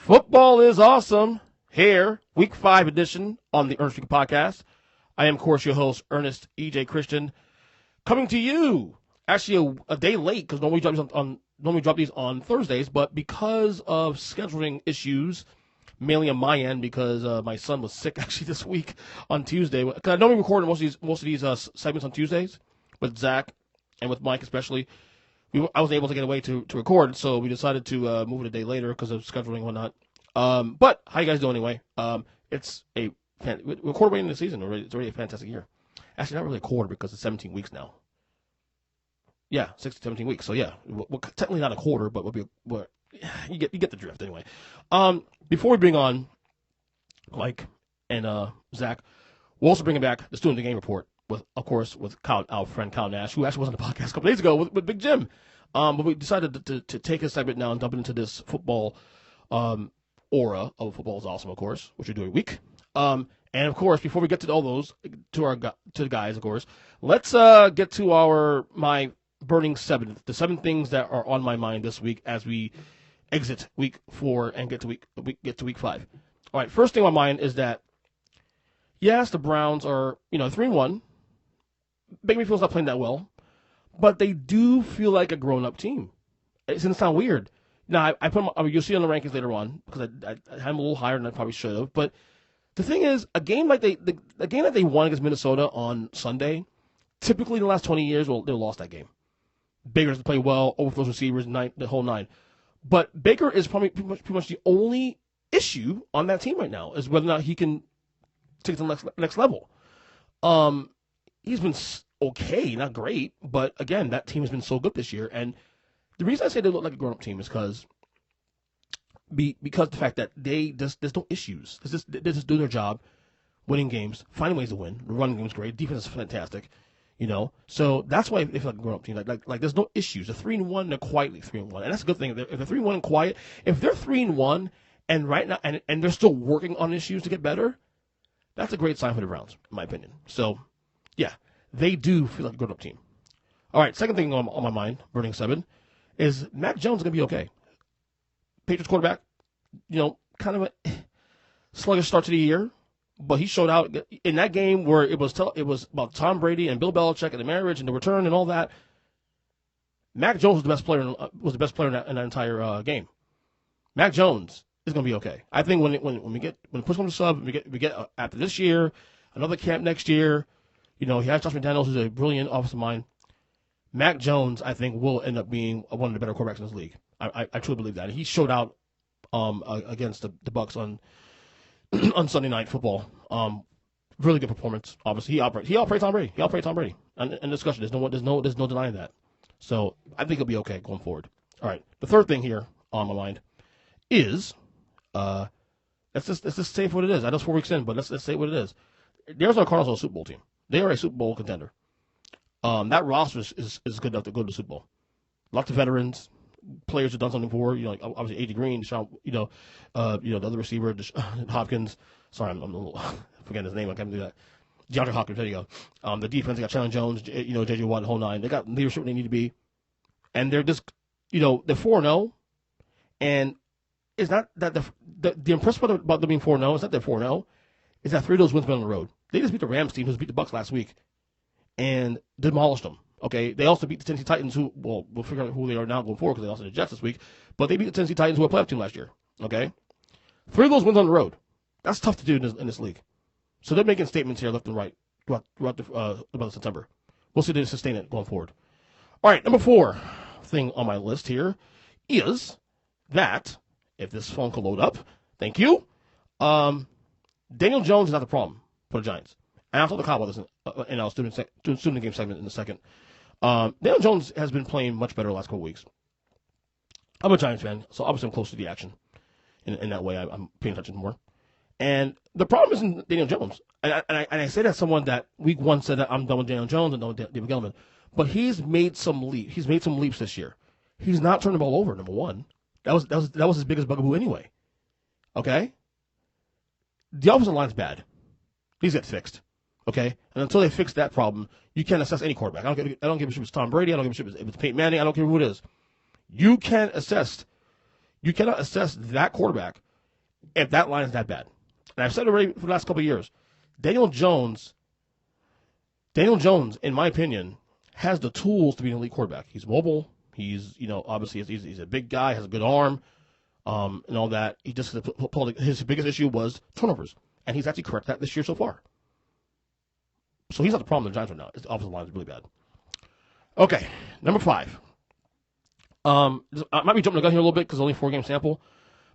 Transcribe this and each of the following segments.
Football is awesome. Here, Week 5 edition on the Earnestly podcast. I am, of course, your host, Ernest E.J. Christian, coming to you actually a day late because normally we drop these on Thursdays, but because of scheduling issues, mainly on my end because my son was sick actually this week on Tuesday. Because I normally record most of these segments on Tuesdays with Zach and with Mike especially. I wasn't able to get away to record, so we decided to move it a day later because of scheduling and whatnot. But how you guys doing anyway? We're quarter way into the season. It's already a fantastic year. Actually, not really a quarter because it's 17 weeks now. Yeah, 17 weeks. So yeah, we're technically not a quarter, but you get the drift anyway. Before we bring on Mike and Zach, we're also bringing back the Student of the Game report with our friend Kyle Nash, who actually was on the podcast a couple days ago with Big Jim. But we decided to take a segment now and dump it into this football aura of football is awesome, of course, which we do every week. And of course, before we get to all those, to the guys, of course, let's get to my burning seven, the 7 things that are on my mind this week as we exit week 4 and get to week 5. All right, first thing on my mind is that yes, the Browns are 3-1. Baker Mayfield's not playing that well, but they do feel like a grown-up team. It's going to sound weird. Now, I put them, you'll see on the rankings later on because I had them a little higher than I probably should have. But the thing is, a game that they won against Minnesota on Sunday, typically in the last 20 years, they lost that game. Baker doesn't play well, overthrows receivers, the whole 9. But Baker is probably pretty much the only issue on that team right now is whether or not he can take it to the next level. He's been okay, not great, but again, that team has been so good this year. And the reason I say they look like a grown-up team is because the fact that there's no issues. They just do their job, winning games, finding ways to win. The running game's great, defense is fantastic, So that's why they feel like a grown-up team. Like there's no issues. They're 3-1, they're quietly 3-1, and that's a good thing. If they're 3-1 and quiet, if they're 3-1 and right now and they're still working on issues to get better, that's a great sign for the Browns, in my opinion. So, yeah, they do feel like a grown-up team. All right, second thing on my mind, burning 7, is Mac Jones going to be okay. Patriots quarterback, kind of a sluggish start to the year, but he showed out in that game where it was about Tom Brady and Bill Belichick and the marriage and the return and all that. Mac Jones was the best player in that entire game. Mac Jones is going to be okay. I think when push comes to shove, we get after this year, another camp next year. He has Josh McDaniels, who's a brilliant offensive mind. Mac Jones, I think, will end up being one of the better quarterbacks in this league. I truly believe that. He showed out against the Bucs on on Sunday Night Football. Really good performance. Obviously, he outplayed Tom Brady. He outplayed Tom Brady. And discussion. There's no denying that. So I think he'll be okay going forward. All right. The third thing here on my mind is let's just say what it is. I know it's 4 weeks in, but let's say what it is. The Arizona Cardinals are a Super Bowl team. They are a Super Bowl contender. That roster is good enough to go to the Super Bowl. Lots of veterans, players who've done something before. Like obviously A.J. Green, Deshaun, the other receiver, Hopkins. Sorry, I'm a little forgetting his name. I can't do that. DeAndre Hopkins. There you go. The defense, they got Chandler Jones, J.J. Watt, the whole 9. They got leadership where they need to be, and they're just, they're 4-0, and it's not that the impressive part about them being 4-0 is not they're 4-0. It's that 3 of those wins been on the road. They just beat the Rams team, who beat the Bucs last week, and demolished them. Okay, they also beat the Tennessee Titans, who we'll figure out who they are now going forward because they lost to the Jets this week. But they beat the Tennessee Titans, who were a playoff team last year. Okay, 3 of those wins on the road. That's tough to do in this league. So they're making statements here left and right throughout about September. We'll see if they sustain it going forward. All right, number 4 thing on my list here is that if this phone can load up, thank you. Daniel Jones is not the problem for the Giants. And I'll talk to Kyle about this in our student game segment in a second. Daniel Jones has been playing much better the last couple weeks. I'm a Giants fan, so obviously I'm close to the action. In that way, I'm paying attention more. And the problem isn't Daniel Jones. And I say that as someone that week 1 said that I'm done with Daniel Jones and done with David Gettleman. But he's made some leaps. He's made some leaps this year. He's not turning the ball over, number 1. That was his biggest bugaboo anyway. Okay? The offensive line's bad. These get fixed. Okay? And until they fix that problem, you can't assess any quarterback. I don't give a shit if it's Tom Brady. I don't give a shit if it's Peyton Manning. I don't care who it is. You cannot assess that quarterback if that line is that bad. And I've said it already for the last couple of years. Daniel Jones, in my opinion, has the tools to be an elite quarterback. He's mobile. He's, obviously he's a big guy, has a good arm, and all that. He just his biggest issue was turnovers, and he's actually corrected that this year so far. So he's not the problem in the Giants right now. His offensive line is really bad. Okay, number 5. I might be jumping the gun here a little bit because it's only a 4-game sample,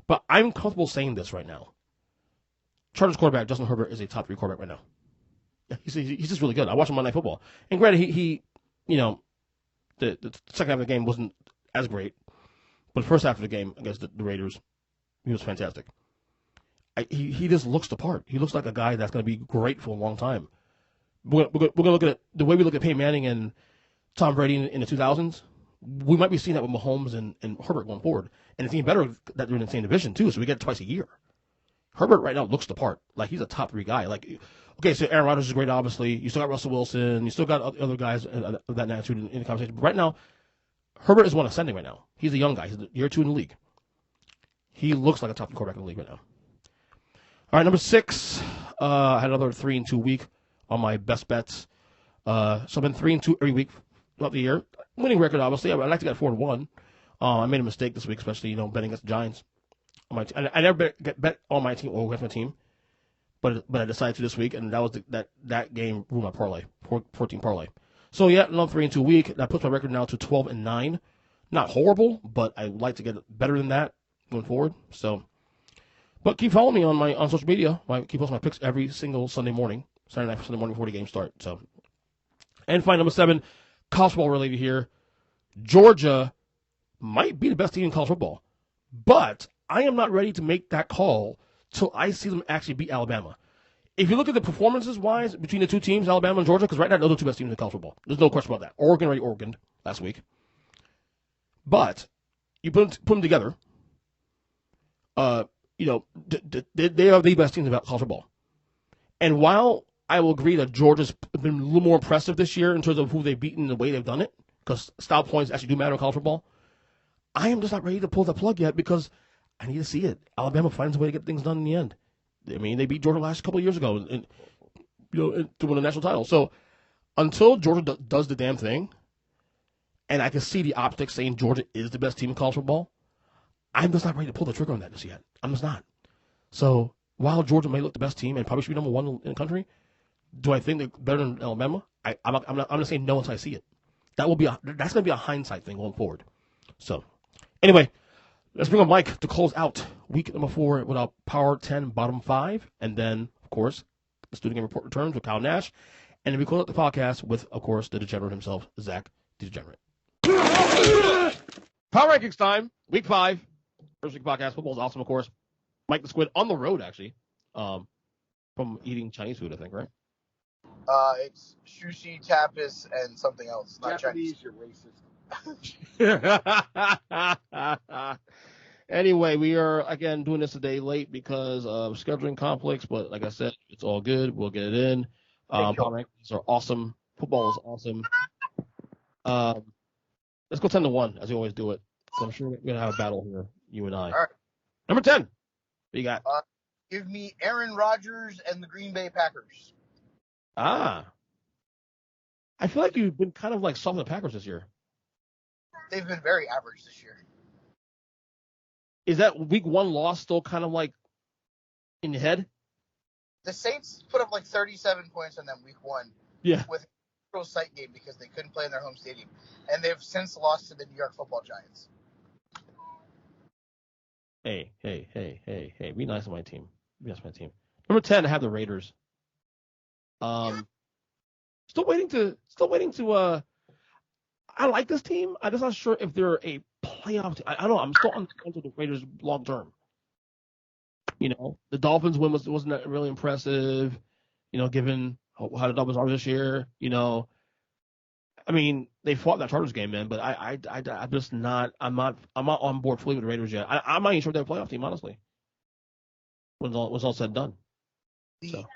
but I'm comfortable saying this right now. Chargers quarterback Justin Herbert is a top 3 quarterback right now. Yeah, he's just really good. I watch him Monday Night Football, and granted, he the second half of the game wasn't as great, but the first half of the game against the Raiders, he was fantastic. He just looks the part. He looks like a guy that's going to be great for a long time. We're going to look at it, the way we look at Peyton Manning and Tom Brady in the 2000s. We might be seeing that with Mahomes and Herbert going forward. And it's even better that they're in the same division, too, so we get it twice a year. Herbert right now looks the part. Like, he's a top 3 guy. Like, okay, so Aaron Rodgers is great, obviously. You still got Russell Wilson. You still got other guys of that magnitude in the conversation. But right now, Herbert is one ascending right now. He's a young guy. He's year 2 in the league. He looks like a top 3 quarterback in the league right now. All right, number 6. I had another 3-2 week on my best bets. So I've been 3-2 every week throughout the year. Winning record, obviously. I'd like to get 4-1. I made a mistake this week, especially, betting against the Giants. I never bet on my team or against my team, but I decided to this week, and that was that game ruined my parlay, 14 parlay. So yeah, another 3-2 week. That puts my record now to 12-9. Not horrible, but I'd like to get better than that going forward. So, but keep following me on social media. I keep posting my picks every single Sunday morning, Saturday night, Sunday morning before the game start. So, and finally, number 7, college football related here. Georgia might be the best team in college football, but I am not ready to make that call till I see them actually beat Alabama. If you look at the performances-wise between the two teams, Alabama and Georgia, because right now those are the 2 best teams in college football. There's no question about that. Oregon already Oregoned last week. But you put them together, they are the best teams in college football. And while I will agree that Georgia's been a little more impressive this year in terms of who they've beaten and the way they've done it, because style points actually do matter in college football, I am just not ready to pull the plug yet because I need to see it. Alabama finds a way to get things done in the end. I mean, they beat Georgia last couple of years ago, and to win a national title. So until Georgia does the damn thing, and I can see the optics saying Georgia is the best team in college football, I'm just not ready to pull the trigger on that just yet. I'm just not. So while Georgia may look the best team and probably should be number 1 in the country, do I think they're better than Alabama? I'm going to say no until I see it. That's going to be a hindsight thing going forward. So anyway. Let's bring on Mike to close out week number 4 with our Power 10 bottom 5. And then, of course, the Student Game Report returns with Kyle Nash. And then we close out the podcast with, of course, the Degenerate himself, Zack Degenerate. Power Rankings time, week 5. First week podcast. Football is awesome, of course. Mike the Squid on the road, actually, from eating Chinese food, I think, right? It's sushi, tapas, and something else. Not Japanese, Chinese. you're racist. Anyway, we are, again, doing this a day late because of scheduling conflicts, but like I said, it's all good. We'll get it in. Power rankings are awesome. Football is awesome. Let's go 10-1, as we always do it. So I'm sure we're going to have a battle here, you and I. All right. Number 10. What you got? Give me Aaron Rodgers and the Green Bay Packers. I feel like you've been kind of like soft on the Packers this year. They've been very average this year. Is that week 1 loss still kind of like in your head? The Saints put up like 37 points on them week 1. Yeah. With a site game because they couldn't play in their home stadium. And they've since lost to the New York Football Giants. Hey. Be nice to my team. Number 10, I have the Raiders. Still waiting to I like this team. I'm just not sure if they're a playoff team. I don't know. I'm still on the Raiders long term. The Dolphins win wasn't that really impressive, given how the Dolphins are this year. I mean, they fought that Chargers game, man, but I'm just not. I'm not on board fully with the Raiders yet. I'm not even sure they're a playoff team, honestly. When it's all said and done. The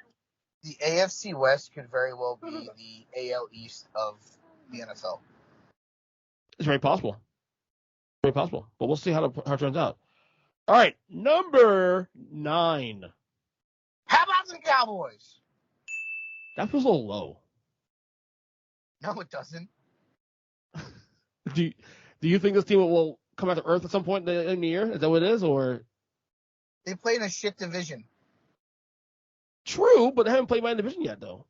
AFC West could very well be the AL East of the NFL. It's very possible. But we'll see how it turns out. All right, number 9. How about the Cowboys? That feels a little low. No, it doesn't. Do you think this team will come back to earth at some point in the year? Is that what it is, or? They play in a shit division. True, but they haven't played my division yet, though.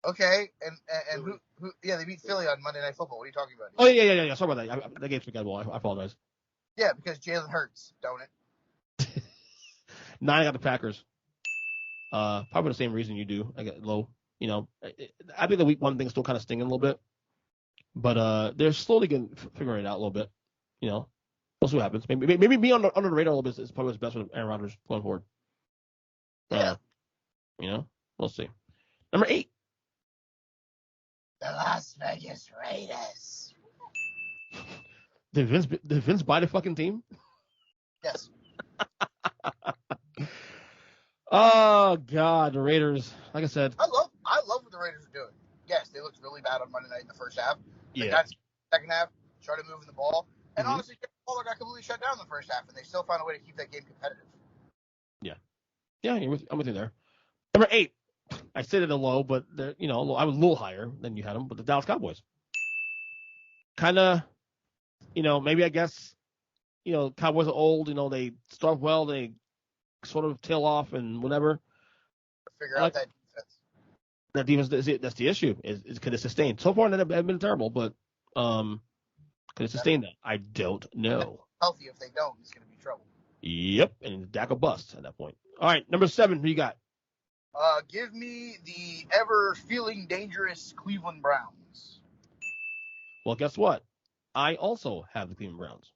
Okay, and who? Yeah, they beat Philly on Monday Night Football. What are you talking about? Oh yeah. Sorry about that. That game's forgettable. I apologize. Yeah, because Jalen Hurts, don't it? 9 got the Packers. Probably the same reason you do. I get low. You know, I think the week 1 thing's still kind of stinging a little bit, but they're slowly figuring it out a little bit. You know, we'll see what happens. Maybe being under the radar a little bit is probably what's best with Aaron Rodgers going forward. Yeah. You know, we'll see. Number 8. The Las Vegas Raiders. Did Vince buy the fucking team? Yes. Oh God, the Raiders. Like I said, I love what the Raiders are doing. Yes, they looked really bad on Monday night in the first half. They yeah. got second half, started moving the ball, and honestly, Waller got completely shut down in the first half, and they still found a way to keep that game competitive. Yeah, I'm with you there. Number 8. I said it a low, but you know, I was a little higher than you had them. But the Dallas Cowboys, kind of, you know, maybe I guess, you know, Cowboys are old. You know, they start well, they sort of tail off and whatever. Figure out that defense. That defense, that's the issue. Is could it sustain? So far, they have been terrible, but could it sustain that? I don't know. Healthy, if they don't, it's going to be trouble. Yep, and Dak a bust at that point. All right, number 7. Who you got? Give me the ever feeling dangerous Cleveland Browns. Well, guess what? I also have the Cleveland Browns.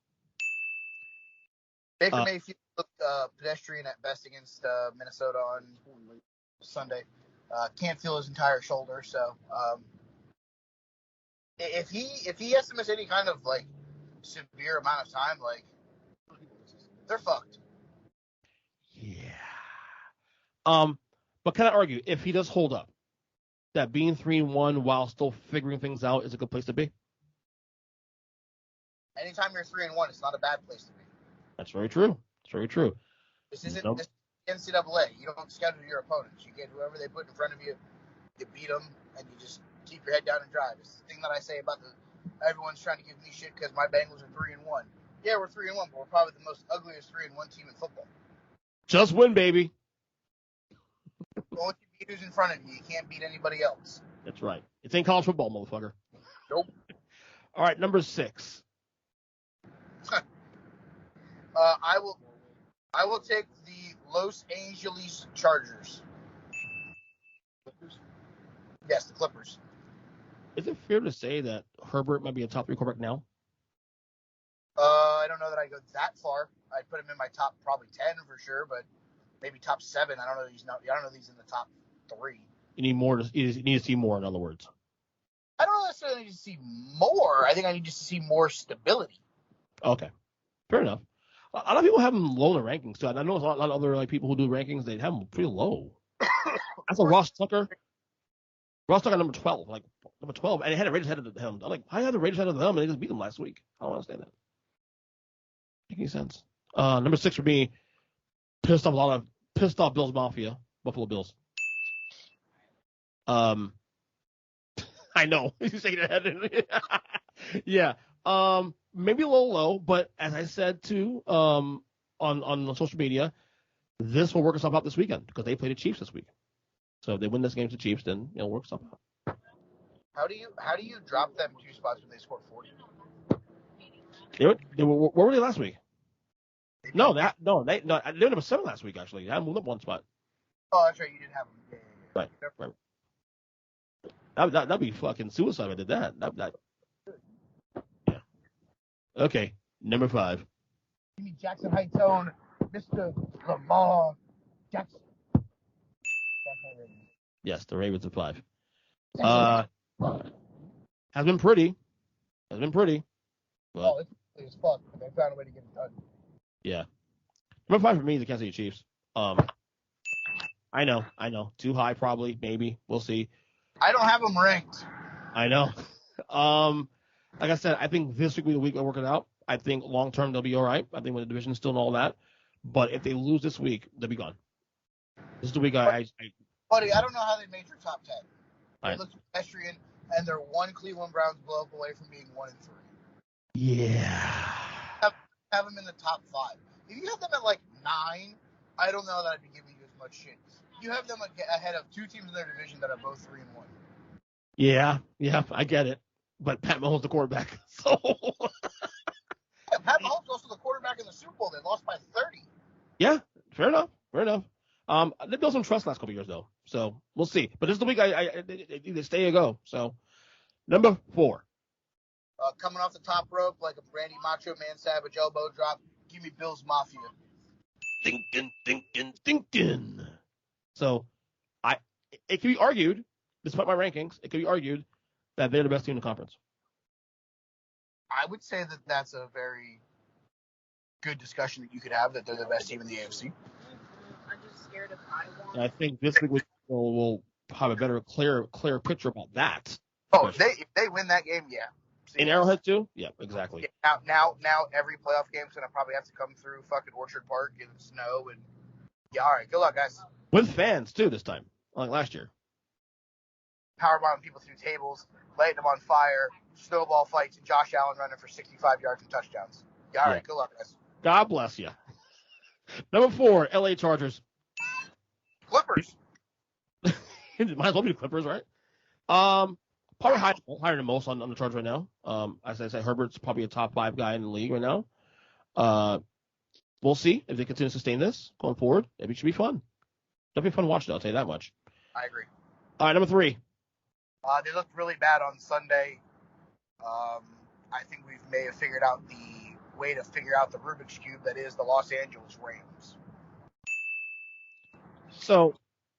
Baker Mayfield looked pedestrian at best against Minnesota on Sunday. Can't feel his entire shoulder, so if he has to miss any kind of like severe amount of time, like they're fucked. Yeah. But can I argue if he does hold up, that being 3-1 while still figuring things out is a good place to be? Anytime you're 3-1, it's not a bad place to be. That's very true. It's very true. This isn't this NCAA. You don't schedule your opponents. You get whoever they put in front of you. You beat them, and you just keep your head down and drive. It's the thing that I say about everyone's trying to give me shit because my Bengals are 3-1. Yeah, we're 3-1, but we're probably the most ugliest 3-1 team in football. Just win, baby. Only you beat who's in front of you. You can't beat anybody else. That's right. It's in college football, motherfucker. Nope. All right, number 6. I will take the Los Angeles Chargers. Yes, the Clippers. Is it fair to say that Herbert might be a top 3 quarterback now? I don't know that I go that far. I'd put him in my top probably 10 for sure, but maybe top 7. I don't know. I don't know if he's in the top 3. You need more. You need to see more. In other words, I don't necessarily need to see more. I think I need just to see more stability. Okay, fair enough. A lot of people have him low in the rankings too. I know a lot of other like people who do rankings. They have him pretty low. That's a Ross Tucker. Ross Tucker number 12, like number 12, and they had the Raiders ahead of him. I'm like, how had the Raiders ahead of them, and they just beat them last week? I don't understand that. Make any sense? Number 6 for me, pissed off Bills Mafia, Buffalo Bills. I know he's shaking his head. Yeah. Maybe a little low, but as I said too, on social media, this will work itself out this weekend because they play the Chiefs this week. So if they win this game to the Chiefs, then it'll work itself out. How do you drop them 2 spots when they scored 40? They were where were they last week? They were number 7 last week actually. They had moved up 1 spot. Oh, that's right. You didn't have them. Yeah. Right. That'd be fucking suicide if I did that. Yeah. Okay, number 5. Give me Jackson Heights own Mr. Lamar Jackson. Yes, the Ravens at 5. Has been pretty. But, it's pretty as fuck, but they found a way to get it done. Yeah. Number 5 for me is the Kansas City Chiefs. I know. Too high probably, maybe. We'll see. I don't have them ranked. I know. Like I said, I think this week will be the week I work it out. I think long term they'll be all right. I think with the division still and all that. But if they lose this week, they'll be gone. This is the week Buddy, I don't know how they made your top 10. They Right. look pedestrian, and they're one Cleveland Browns blow up away from being 1-3. Yeah. Have them in the top 5. If you have them at like 9, I don't know that I'd be giving you as much shit. You have them ahead of 2 teams in their division that are both 3-1. Yeah, I get it. But Pat Mahomes the quarterback, so. Yeah, Pat Mahomes is also the quarterback in the Super Bowl. They lost by 30. Yeah, fair enough. They built some trust last couple of years though, so we'll see. But this is the week they stay or go. So number 4. Coming off the top rope like a Randy Macho Man Savage elbow drop. Give me Bills Mafia. Thinking. So it can be argued, despite my rankings, it can be argued that they're the best team in the conference. I would say that that's a very good discussion that you could have, that they're the best team in the AFC. I'm just scared of Iowa. And I think this week we'll have a better, clear picture about that. Oh, if they win that game, yeah. In Arrowhead too? Yeah, exactly. Yeah, now every playoff game's gonna probably have to come through fucking Orchard Park in the snow, and yeah, all right, good luck, guys. With fans too this time, like last year. Powerbombing people through tables, lighting them on fire, snowball fights, and Josh Allen running for 65 yards and touchdowns. Yeah, all right, good luck, guys. God bless you. Number 4, LA Chargers. Clippers. Might as well be the Clippers, right? Probably higher than most on the Chargers right now. As I said, Herbert's probably a top 5 guy in the league right now. We'll see if they continue to sustain this going forward. It should be fun. It'll be fun watching, I'll tell you that much. I agree. All right, number 3. They looked really bad on Sunday. I think we may have figured out the way to figure out the Rubik's Cube that is the Los Angeles Rams. So,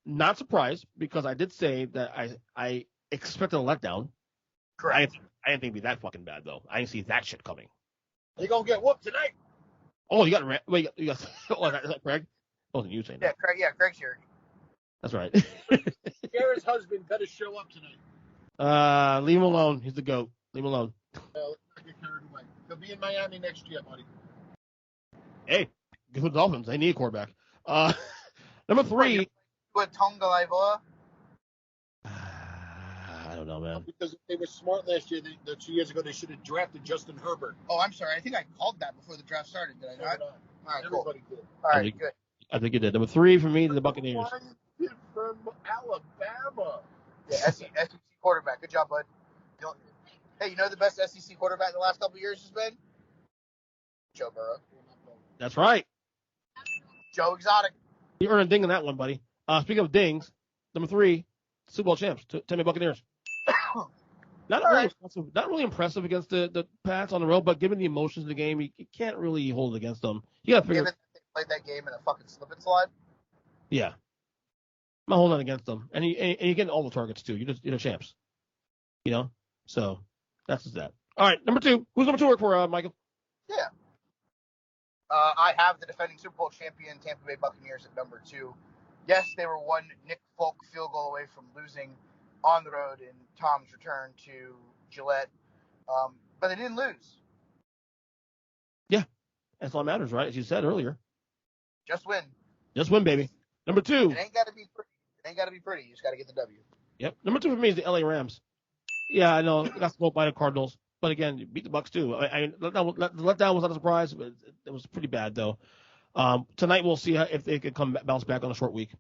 not surprised, because I did say that I expected a letdown. Correct. I didn't think it'd be that fucking bad, though. I didn't see that shit coming. They're going to get whooped tonight. Oh, you got oh, is that Craig? Wasn't you saying that? Craig's here. That's right. Sarah's husband better show up tonight. Leave him alone. He's the GOAT. Leave him alone. Let's not get carried away. He'll be in Miami next year, buddy. Hey, good for the Dolphins. They need a quarterback. Number 3. With Tonga Laivoa? I don't know, man. Because if they were smart last year, 2 years ago, they should have drafted Justin Herbert. Oh, I'm sorry. I think I called that before the draft started. Did I not? All right, Everybody did. All right, good. I think you did. Number 3 for me, the Buccaneers. Ryan Pitt from Alabama. Yeah, SEC quarterback. Good job, bud. Hey, you know the best SEC quarterback in the last couple of years has been? Joe Burrow. That's right. Joe Exotic. You earned a ding on that one, buddy. Speaking of dings, number 3, Super Bowl champs, Tampa Bay Buccaneers. Not really impressive against the Pats on the road, but given the emotions of the game, you can't really hold it against them. You got to figure. Given that they played that game in a fucking slip and slide. Yeah, I'm not holding it against them, and you're getting all the targets too. You're the champs, So that's just that. All right, number 2. Who's number 2 work for, Michael? Yeah. I have the defending Super Bowl champion Tampa Bay Buccaneers at number 2. Yes, they were one Nick Folk field goal away from losing on the road in Tom's return to Gillette, but they didn't lose. Yeah, that's all that matters, right? As you said earlier. Just win. Just win, baby. Number 2. It ain't got to be pretty. You just got to get the W. Yep. Number 2 for me is the LA Rams. Yeah, I know. Got smoked by the Cardinals. But again, you beat the Bucs too. The letdown was not a surprise, but it was pretty bad though. Tonight we'll see if they can bounce back on a short week.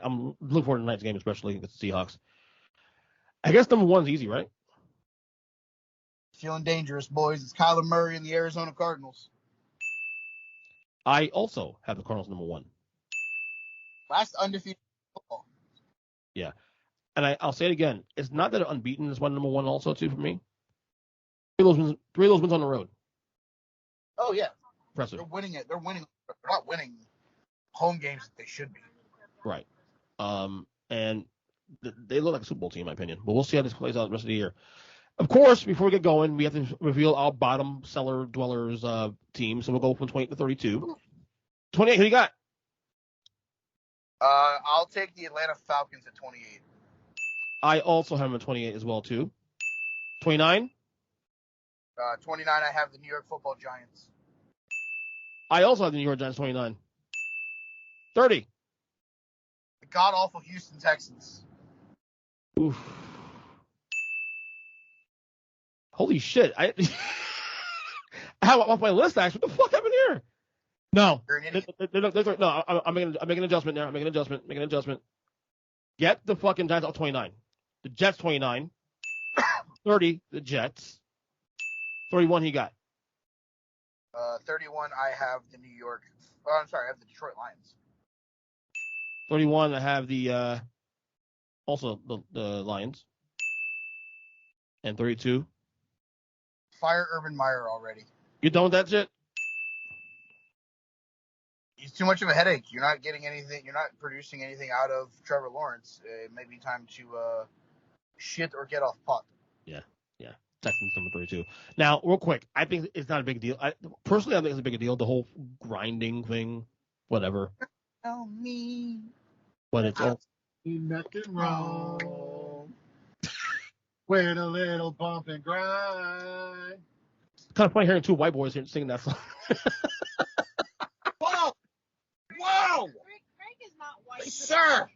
I'm looking forward to tonight's game, especially against the Seahawks. I guess number 1's easy, right? Feeling dangerous, boys. It's Kyler Murray and the Arizona Cardinals. I also have the Cardinals number 1. Last undefeated football. Yeah. And I'll say it again. It's not that unbeaten is number 1 also too for me. 3 of those wins on the road. Oh yeah. Impressive. They're winning it. They're not winning home games that they should be. Right. And they look like a Super Bowl team, in my opinion. But we'll see how this plays out the rest of the year. Of course, before we get going, we have to reveal our bottom cellar dwellers team. So we'll go from 28 to 32. 28, who do you got? I'll take the Atlanta Falcons at 28. I also have them at 28 as well, too. 29? 29, I have the New York Football Giants. I also have the New York Giants 29. 30. The god-awful Houston Texans. Oof. Holy shit. I have it off my list, actually. What the fuck happened here? No. You're an idiot. No, I'm making an adjustment there. Making an adjustment. Get the fucking Giants off 29. The Jets 29. 30, the Jets. 31 he got. 31, I have the New York. I have the Detroit Lions. 31, I have the also the Lions. And 32. Fire Urban Meyer already. You done with that shit? He's too much of a headache. You're not getting anything. You're not producing anything out of Trevor Lawrence. It may be time to shit or get off pot. Yeah. Texans number 32. Now, real quick, I think it's not a big deal. Personally, I think it's a big deal. The whole grinding thing, whatever. Tell me. But it's all. Nothing wrong with a little bump and grind. Kind of funny hearing two white boys here singing that song. Whoa! Frank is not white. Sir!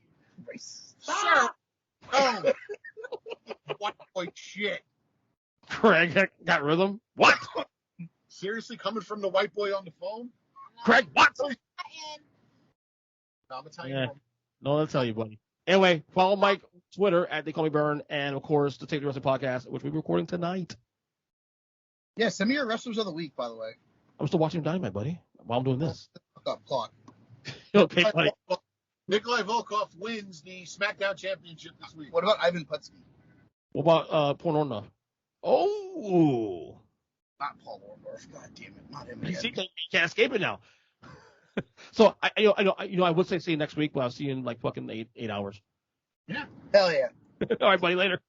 Sir! Oh! White boy shit. Craig got rhythm. What? Seriously, coming from the white boy on the phone? Craig, what? No, I'm Italian. Yeah. No, I'll tell you, buddy. Anyway, follow Mike on Twitter at They Call Me Burn, and of course the Take the Wrestling podcast, which we're recording tonight. Yeah, send me your wrestlers of the week, by the way. I'm still watching Dynamite, buddy, while I'm doing this. Clock. Okay, buddy. Nikolai Volkov wins the SmackDown Championship this week. What about Ivan Putski? What about Pornorna? Oh, Not Paul Orndorff. God damn it, not him you again. see, you can't escape it now. So I would say see you next week, but I'll see you in like fucking 8 hours. Yeah. Hell yeah. All right, buddy. Later.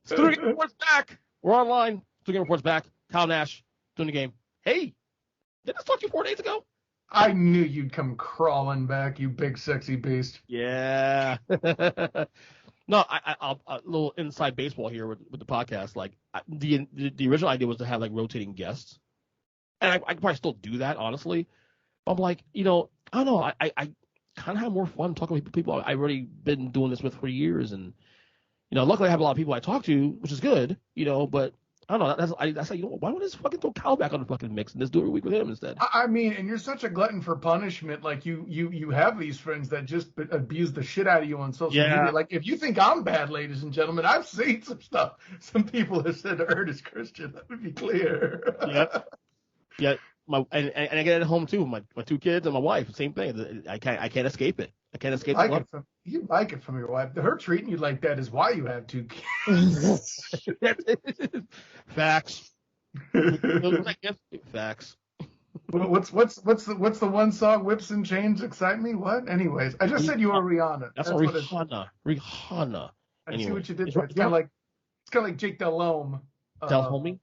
Studio Game Report's back. We're online. Studio Game Report's back. Kyle Nash doing the game. Hey, did I talk to you 4 days ago? I knew you'd come crawling back, you big sexy beast. Yeah. No, I'll a little inside baseball here with the podcast. Like the original idea was to have like rotating guests, and I could probably still do that, honestly. But I'm like, I don't know. I kind of have more fun talking with people I've already been doing this with for years, and luckily I have a lot of people I talk to, which is good. But I don't know. That's like, why don't I just fucking throw Kyle back on the fucking mix and just do it every week with him instead? I mean, and you're such a glutton for punishment. Like you have these friends that just abuse the shit out of you on social media. Like if you think I'm bad, ladies and gentlemen, I've seen some stuff. Some people have said Ernest Christian. Let me be clear. Yeah. And I get it at home too. My 2 kids and my wife, same thing. I can't escape it. I can't escape it. You like it from your wife. Her treating you like that is why you have 2 kids. Facts. Facts. What's the one song? Whips and Chains Excite Me? What? Anyways, I just said you were Rihanna. That's Rihanna. Rihanna. I see what you did there. It's kind of like Jake Delhomme. Delhomme?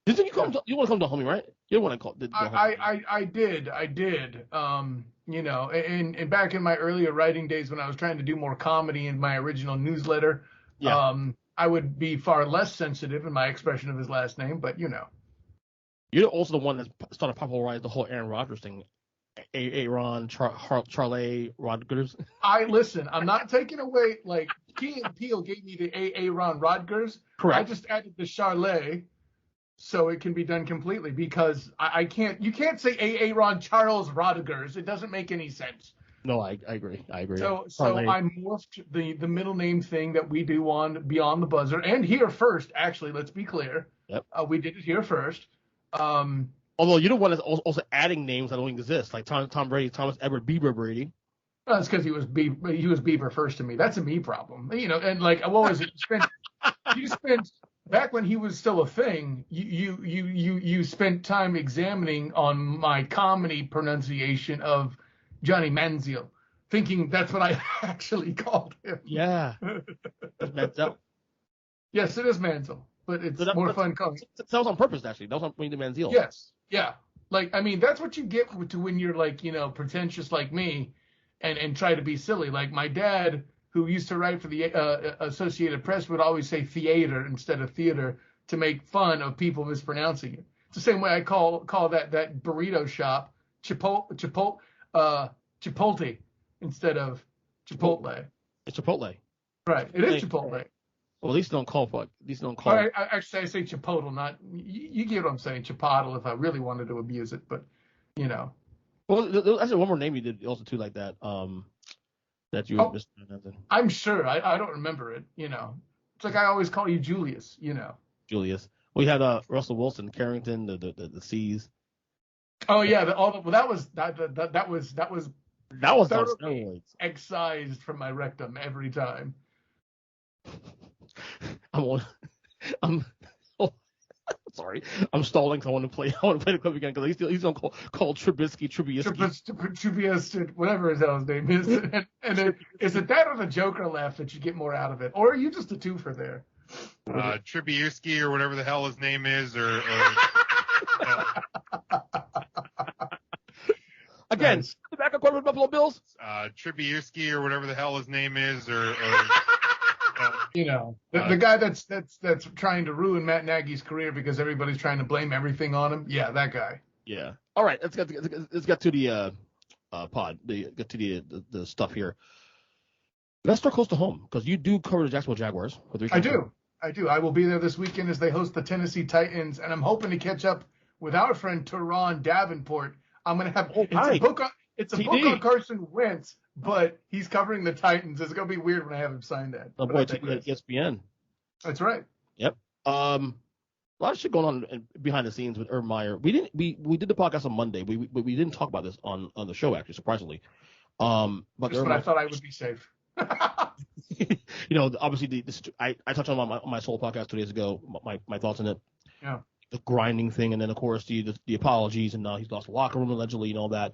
Didn't you come? You want to come to Homie, right? You don't want to call. I did. And back in my earlier writing days when I was trying to do more comedy in my original newsletter, I would be far less sensitive in my expression of his last name, but You're also the one that started popularizing the whole Aaron Rodgers thing. Aaron, Charlie Rodgers. Listen, I'm not taking away, like, Key and Peele gave me the Aaron Rodgers. Correct. I just added the Charlet so it can be done completely because you can't say Aaron Charles Rodgers. It doesn't make any sense. No, I agree. So I morphed the middle name thing that we do on Beyond the Buzzer and here first, actually, let's be clear. Yep. We did it here first. Although you're the one that's also adding names that don't exist, like Tom Brady, Thomas Edward Bieber Brady. That's because he was Bieber first to me. That's a me problem. And like, what was it? You spent back when he was still a thing, you spent time examining on my comedy pronunciation of Johnny Manziel, thinking that's what I actually called him. Yeah. That's Manziel. Yes, it is Manziel, but it's more fun calling. That was on purpose, actually. That was on the Manziel. Yes. Yeah. Like, I mean, that's what you get to when you're like, pretentious like me and try to be silly. Like my dad, who used to write for the Associated Press, would always say theater instead of theater to make fun of people mispronouncing it. It's the same way I call that burrito shop Chipotle instead of Chipotle. It's Chipotle. Right. It is Chipotle. Well, at least don't call. I say Chipotle, not you get what I'm saying, Chipotle. If I really wanted to abuse it, but you know. Well, there's actually one more name you did also too like that. That you missed. I'm sure. I don't remember it. You know, it's like I always call you Julius. You know. Julius. We had Russell Wilson, Carrington, the C's. Oh yeah, that was on excised from my rectum every time. I'm sorry. I'm stalling because I want to play the clip again because he's gonna call Trubisky. Whatever his name is. And is it that or the Joker laugh that you get more out of it, or are you just a twofer there? Trubisky or whatever the hell his name is, or again, nice. The backup quarterback Buffalo Bills. Trubisky or whatever the hell his name is, or you know, the guy that's trying to ruin Matt Nagy's career because everybody's trying to blame everything on him. Yeah, that guy. Yeah. All right, let's get to the pod. Get to the stuff here. Let's start close to home because you do cover the Jacksonville Jaguars. I do. I will be there this weekend as they host the Tennessee Titans, and I'm hoping to catch up with our friend Teron Davenport. I'm going to have it's a book on Carson Wentz, but he's covering the Titans. It's going to be weird when I have him sign that. Oh boy, ESPN. That's right. Yep. A lot of shit going on behind the scenes with Urban Meyer. We did the podcast on Monday. We didn't talk about this on the show actually, surprisingly. But just when I thought I would be safe. You know, obviously I touched on my solo podcast 2 days ago. My thoughts on it. Yeah. The grinding thing, and then of course the apologies, and now he's lost the locker room allegedly, and all that.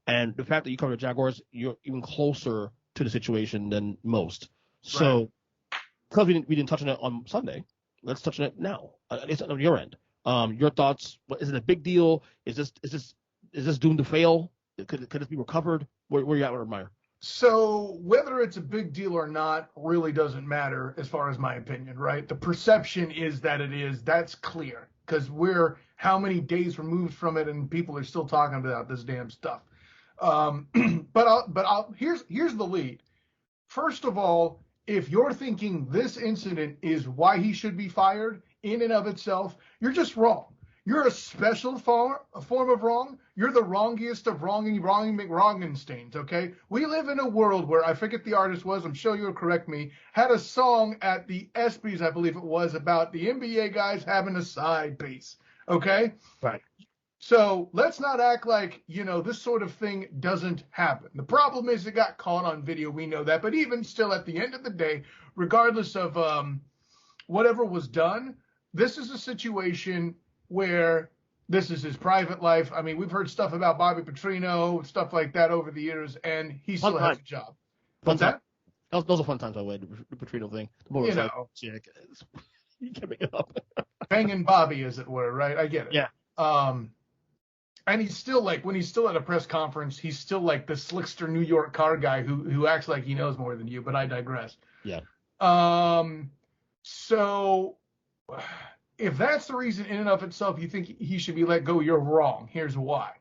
And the fact that you cover the Jaguars, you're even closer to the situation than most. So, because we didn't touch on it on Sunday, let's touch on it now. It's on your end. Your thoughts? Is it a big deal? Is this doomed to fail? Could this be recovered? Where you at with Meyer? So whether it's a big deal or not really doesn't matter as far as my opinion, right? The perception is that it is. That's clear because we're how many days removed from it, and people are still talking about this damn stuff. Here's the lead. First of all, if you're thinking this incident is why he should be fired in and of itself, you're just wrong. You're a special form of wrong. You're the wrongiest of wronging McWrongensteins, okay? We live in a world where, I forget the artist was, I'm sure you'll correct me, had a song at the ESPYs, I believe it was, about the NBA guys having a side piece, okay? Right. So let's not act like, you know, this sort of thing doesn't happen. The problem is it got caught on video. We know that. But even still, at the end of the day, regardless of whatever was done, this is a situation where this is his private life. I mean, we've heard stuff about Bobby Petrino, stuff like that over the years, and he still has a job. What's that? Those are fun times, by the way, the Petrino thing. You know. You can't make it up. Banging Bobby, as it were, right? I get it. Yeah. And he's still like, when he's still at a press conference, he's still like the slickster New York car guy who acts like he knows more than you, but I digress. Yeah. So if that's the reason in and of itself you think he should be let go, you're wrong. Here's why.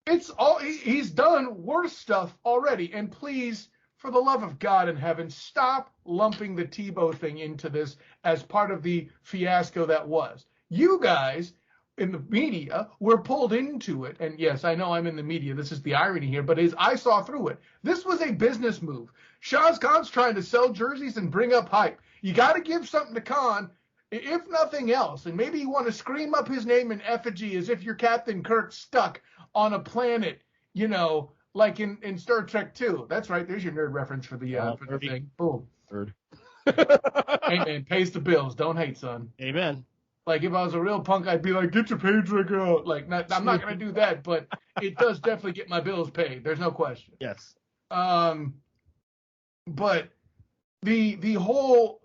He's done worse stuff already. And please, for the love of God in heaven, stop lumping the Tebow thing into this as part of the fiasco that was. You guys in the media were pulled into it. And yes, I know I'm in the media. This is the irony here, but I saw through it. This was a business move. Shaz Khan's trying to sell jerseys and bring up hype. You got to give something to Khan, if nothing else. And maybe you want to scream up his name in effigy as if you're Captain Kirk stuck on a planet, you know, like in Star Trek 2. That's right. There's your nerd reference for the thing. Boom. Nerd. Hey, man, pays the bills. Don't hate, son. Amen. Like, if I was a real punk, I'd be like, get your pay drink out. Like, I'm not going to do that, but it does definitely get my bills paid. There's no question. Yes. But the whole,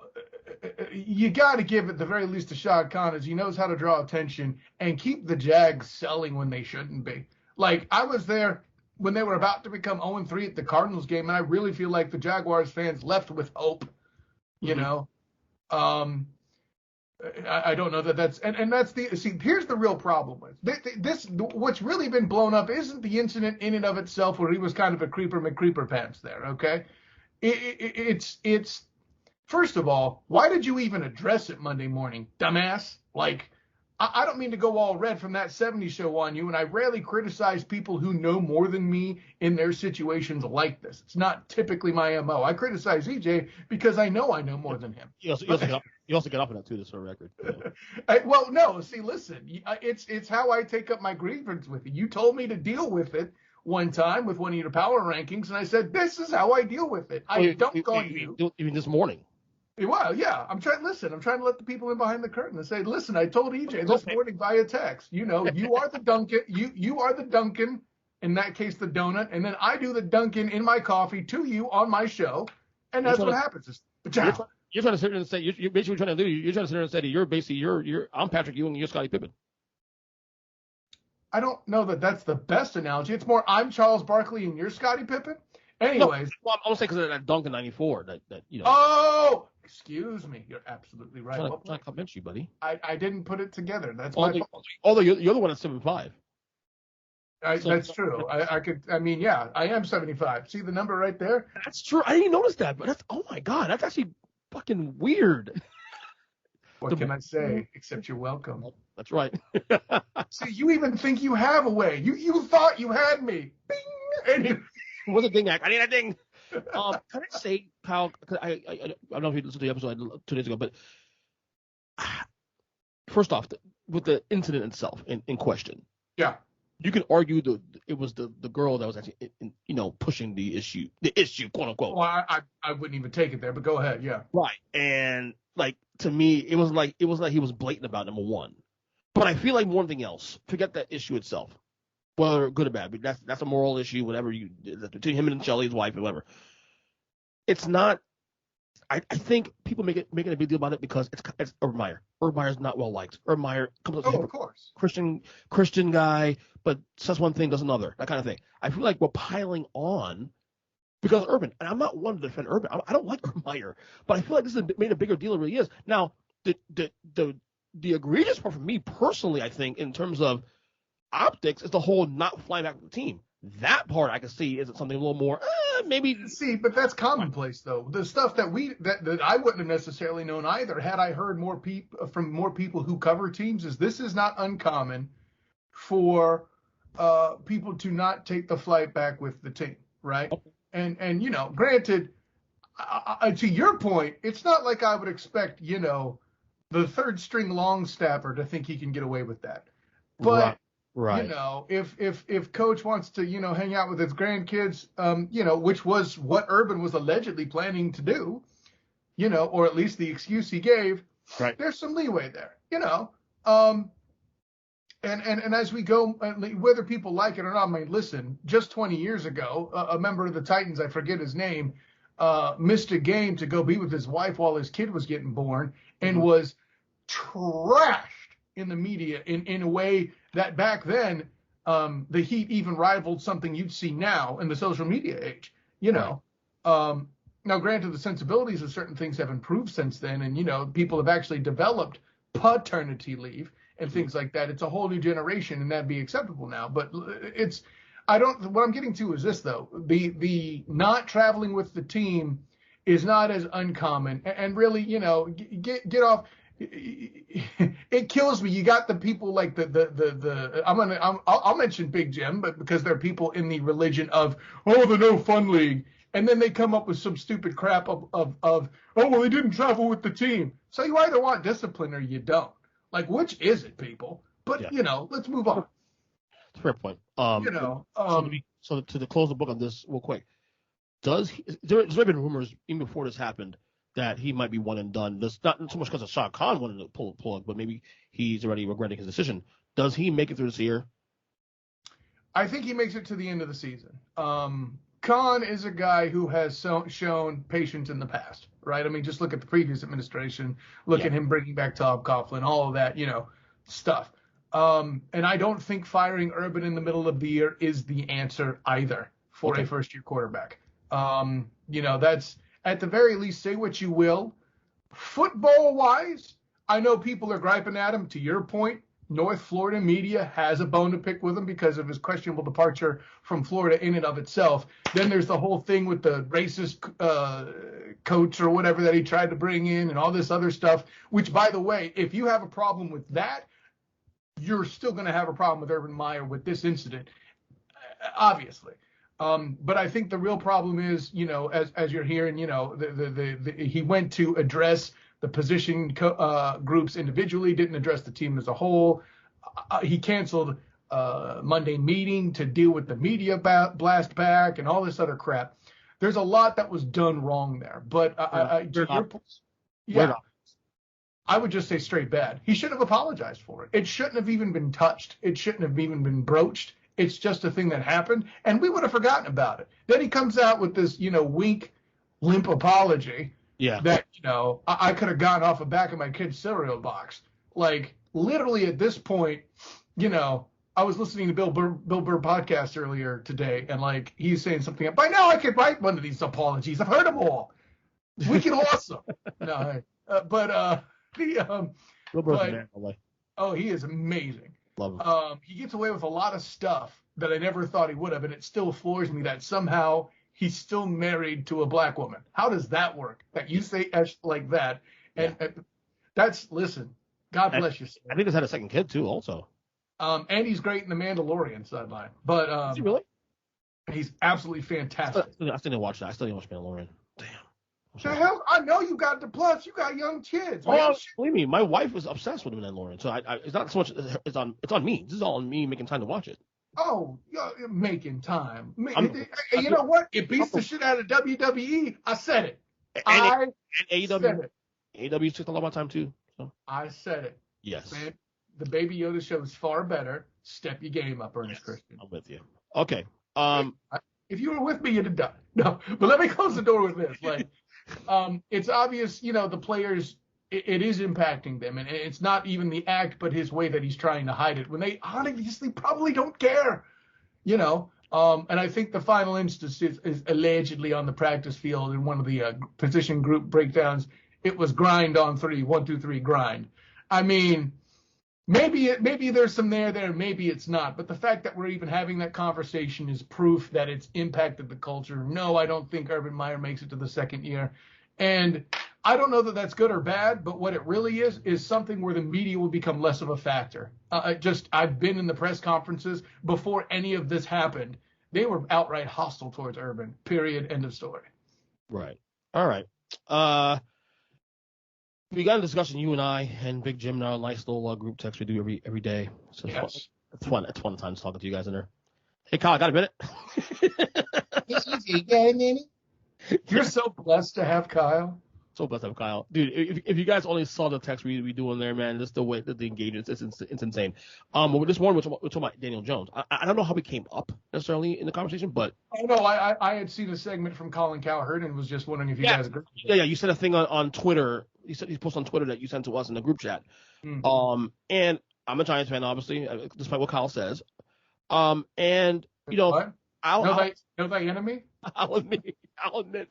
you got to give at the very least to Shad Khan, as he knows how to draw attention and keep the Jags selling when they shouldn't be. Like, I was there when they were about to become 0-3 at the Cardinals game, and I really feel like the Jaguars fans left with hope, you know. I don't know that that's and that's here's the real problem with this. What's really been blown up isn't the incident in and of itself where he was kind of a creeper McCreeper pants there. Okay, it's first of all, why did you even address it Monday morning, dumbass? Like, I don't mean to go all red from that 70s show on you, and I rarely criticize people who know more than me in their situations like this. It's not typically my MO. I criticize EJ because I know more than him. You also get up on that too, just for a record. Well, no, see, listen, it's how I take up my grievance with it. You told me to deal with it one time with one of your power rankings, and I said, this is how I deal with it. I dunk on you. Even this morning. Well, yeah, I'm trying to let the people in behind the curtain and say, listen, I told EJ this morning via text, you are the Duncan, you are the Duncan, in that case, the donut, and then I do the Duncan in my coffee to you on my show, and that's what happens. You're trying to sit there and say, you're basically trying to do, you're trying to sit there and say that you're basically, I'm Patrick Ewing and you're Scottie Pippen. I don't know that that's the best analogy. It's more, I'm Charles Barkley and you're Scottie Pippen. Anyways. No, well, I'm going to say because of that dunk in 94 that. Oh, excuse me. You're absolutely right. I'm trying to convince you, buddy. I didn't put it together. That's my fault. Although you're the one that's 7'5". That's true. I am 75. See the number right there? That's true. I didn't notice that, but oh my God, that's actually fucking weird. What can I say? Except you're welcome. That's right. See, you even think you have a way. You thought you had me. Bing! Anyway. It was a ding act. I need a ding. Can I say, pal? I don't know if you listened to the episode 2 days ago, but first off, with the incident itself in question, yeah, you can argue it was the girl that was actually pushing the issue, quote unquote. Well, I wouldn't even take it there, but go ahead. Yeah, right. And like to me, it was like he was blatant about number one, but I feel like more than anything else, forget that issue itself. Whether good or bad, but that's a moral issue, whatever between him and Shelly, his wife, or whatever. It's not. I think people making a big deal about it because it's Urban Meyer. Urban Meyer's not well liked. Urban Meyer comes up of course, Christian guy, but says one thing, does another, that kind of thing. I feel like we're piling on because Urban, and I'm not one to defend Urban. I don't like Urban Meyer, but I feel like this has made a bigger deal than it really is. Now, the egregious part for me personally, I think, in terms of optics, is the whole not flying back with the team. That part I can see is something a little more maybe. See, but that's commonplace though. The stuff that I wouldn't have necessarily known either had I heard from more people who cover teams. This is not uncommon for people to not take the flight back with the team, right? Okay. And granted, to your point, it's not like I would expect the third string long snapper to think he can get away with that, but. Right. If coach wants to, hang out with his grandkids, which was what Urban was allegedly planning to do, or at least the excuse he gave, right. There's some leeway there, and as we go, whether people like it or not, I mean, listen, just 20 years ago, a member of the Titans, I forget his name, missed a game to go be with his wife while his kid was getting born and was trashed in the media in a way that back then the heat even rivaled something you'd see now in the social media age, Now, granted, the sensibilities of certain things have improved since then, and, people have actually developed paternity leave and things like that. It's a whole new generation, and that'd be acceptable now. But what I'm getting to is this, though. The not traveling with the team is not as uncommon. And really, get off. It kills me. You got the people like I'll mention Big Jim, but because they're people in the religion of the no fun league, and then they come up with some stupid crap of they didn't travel with the team. So you either want discipline or you don't. Like, which is it, people? But let's move on. That's a fair point. So to close the book on this real quick, there's been rumors even before this happened that he might be one and done. That's not so much because of Shah Khan wanting to pull the plug, but maybe he's already regretting his decision. Does he make it through this year? I think he makes it to the end of the season. Khan is a guy who has shown patience in the past, right? I mean, just look at the previous administration, look at him bringing back Tom Coughlin, all of that, stuff. And I don't think firing Urban in the middle of the year is the answer either for a first-year quarterback. That's – at the very least, say what you will. Football-wise, I know people are griping at him. To your point, North Florida media has a bone to pick with him because of his questionable departure from Florida in and of itself. Then there's the whole thing with the racist coach or whatever that he tried to bring in and all this other stuff, which, by the way, if you have a problem with that, you're still going to have a problem with Urban Meyer with this incident, obviously. But I think the real problem is, as you're hearing, he went to address the position groups individually, didn't address the team as a whole. He canceled Monday meeting to deal with the media blast back and all this other crap. There's a lot that was done wrong there. But I would just say straight bad. He shouldn't have apologized for it. It shouldn't have even been touched. It shouldn't have even been broached. It's just a thing that happened, and we would have forgotten about it. Then he comes out with this, weak, limp apology. Yeah. That, I could have gotten off the back of my kid's cereal box. Like, literally at this point, I was listening to Bill Burr podcast earlier today, and, like, he's saying something. By now I could write one of these apologies. I've heard them all. Wicked awesome. No, Bill Burr's a man, by the way. Oh, he is amazing. Love him. He gets away with a lot of stuff that I never thought he would have, and it still floors me that somehow he's still married to a black woman. How does that work? That you say like that, and listen. God bless you. Sir. I think he's had a second kid too, also. And he's great in The Mandalorian sideline, but is he really? He's absolutely fantastic. I still didn't watch that. I still didn't watch Mandalorian. Damn. The hell, I know you got the plus. You got young kids. Oh, believe me, my wife was obsessed with Mandalorian, so it's not so much. It's on me. This is all on me making time to watch it. Oh, you're making time. You know what? It beats the shit out of WWE. I said it. And AEW. AEW took a lot of my time too. So. I said it. Yes. Man, the Baby Yoda show is far better. Step your game up, Ernest Christian. I'm with you. Okay. If you were with me, you'd have done. No, but let me close the door with this. Like, it's obvious, the players, it is impacting them, and it's not even the act, but his way that he's trying to hide it when they obviously probably don't care, and I think the final instance is allegedly on the practice field in one of the position group breakdowns. It was grind on 3, 1, 2, 3, grind. I mean, maybe there's some there, maybe it's not. But the fact that we're even having that conversation is proof that it's impacted the culture. No, I don't think Urban Meyer makes it to the second year. And I don't know that that's good or bad, but what it really is something where the media will become less of a factor. I've been in the press conferences before any of this happened. They were outright hostile towards Urban, period, end of story. Right. All right. We got a discussion, you and I and Big Jim, in our nice little group text we do every day. So yes. It's fun. It's fun times talking to you guys in there. Hey, Kyle, got a minute? You're so blessed to have Kyle. So blessed to have Kyle. Dude, if you guys only saw the text we do in there, man, just the way that the engagement, it's insane. This morning we're talking about Daniel Jones. I don't know how we came up necessarily in the conversation, but I had seen a segment from Colin Cowherd and was just wondering if you guys agree. Yeah, you said a thing on Twitter. You posted on Twitter that you sent to us in the group chat. Mm-hmm. And I'm a Giants fan, obviously, despite what Kyle says. What? Know thy enemy? I'll admit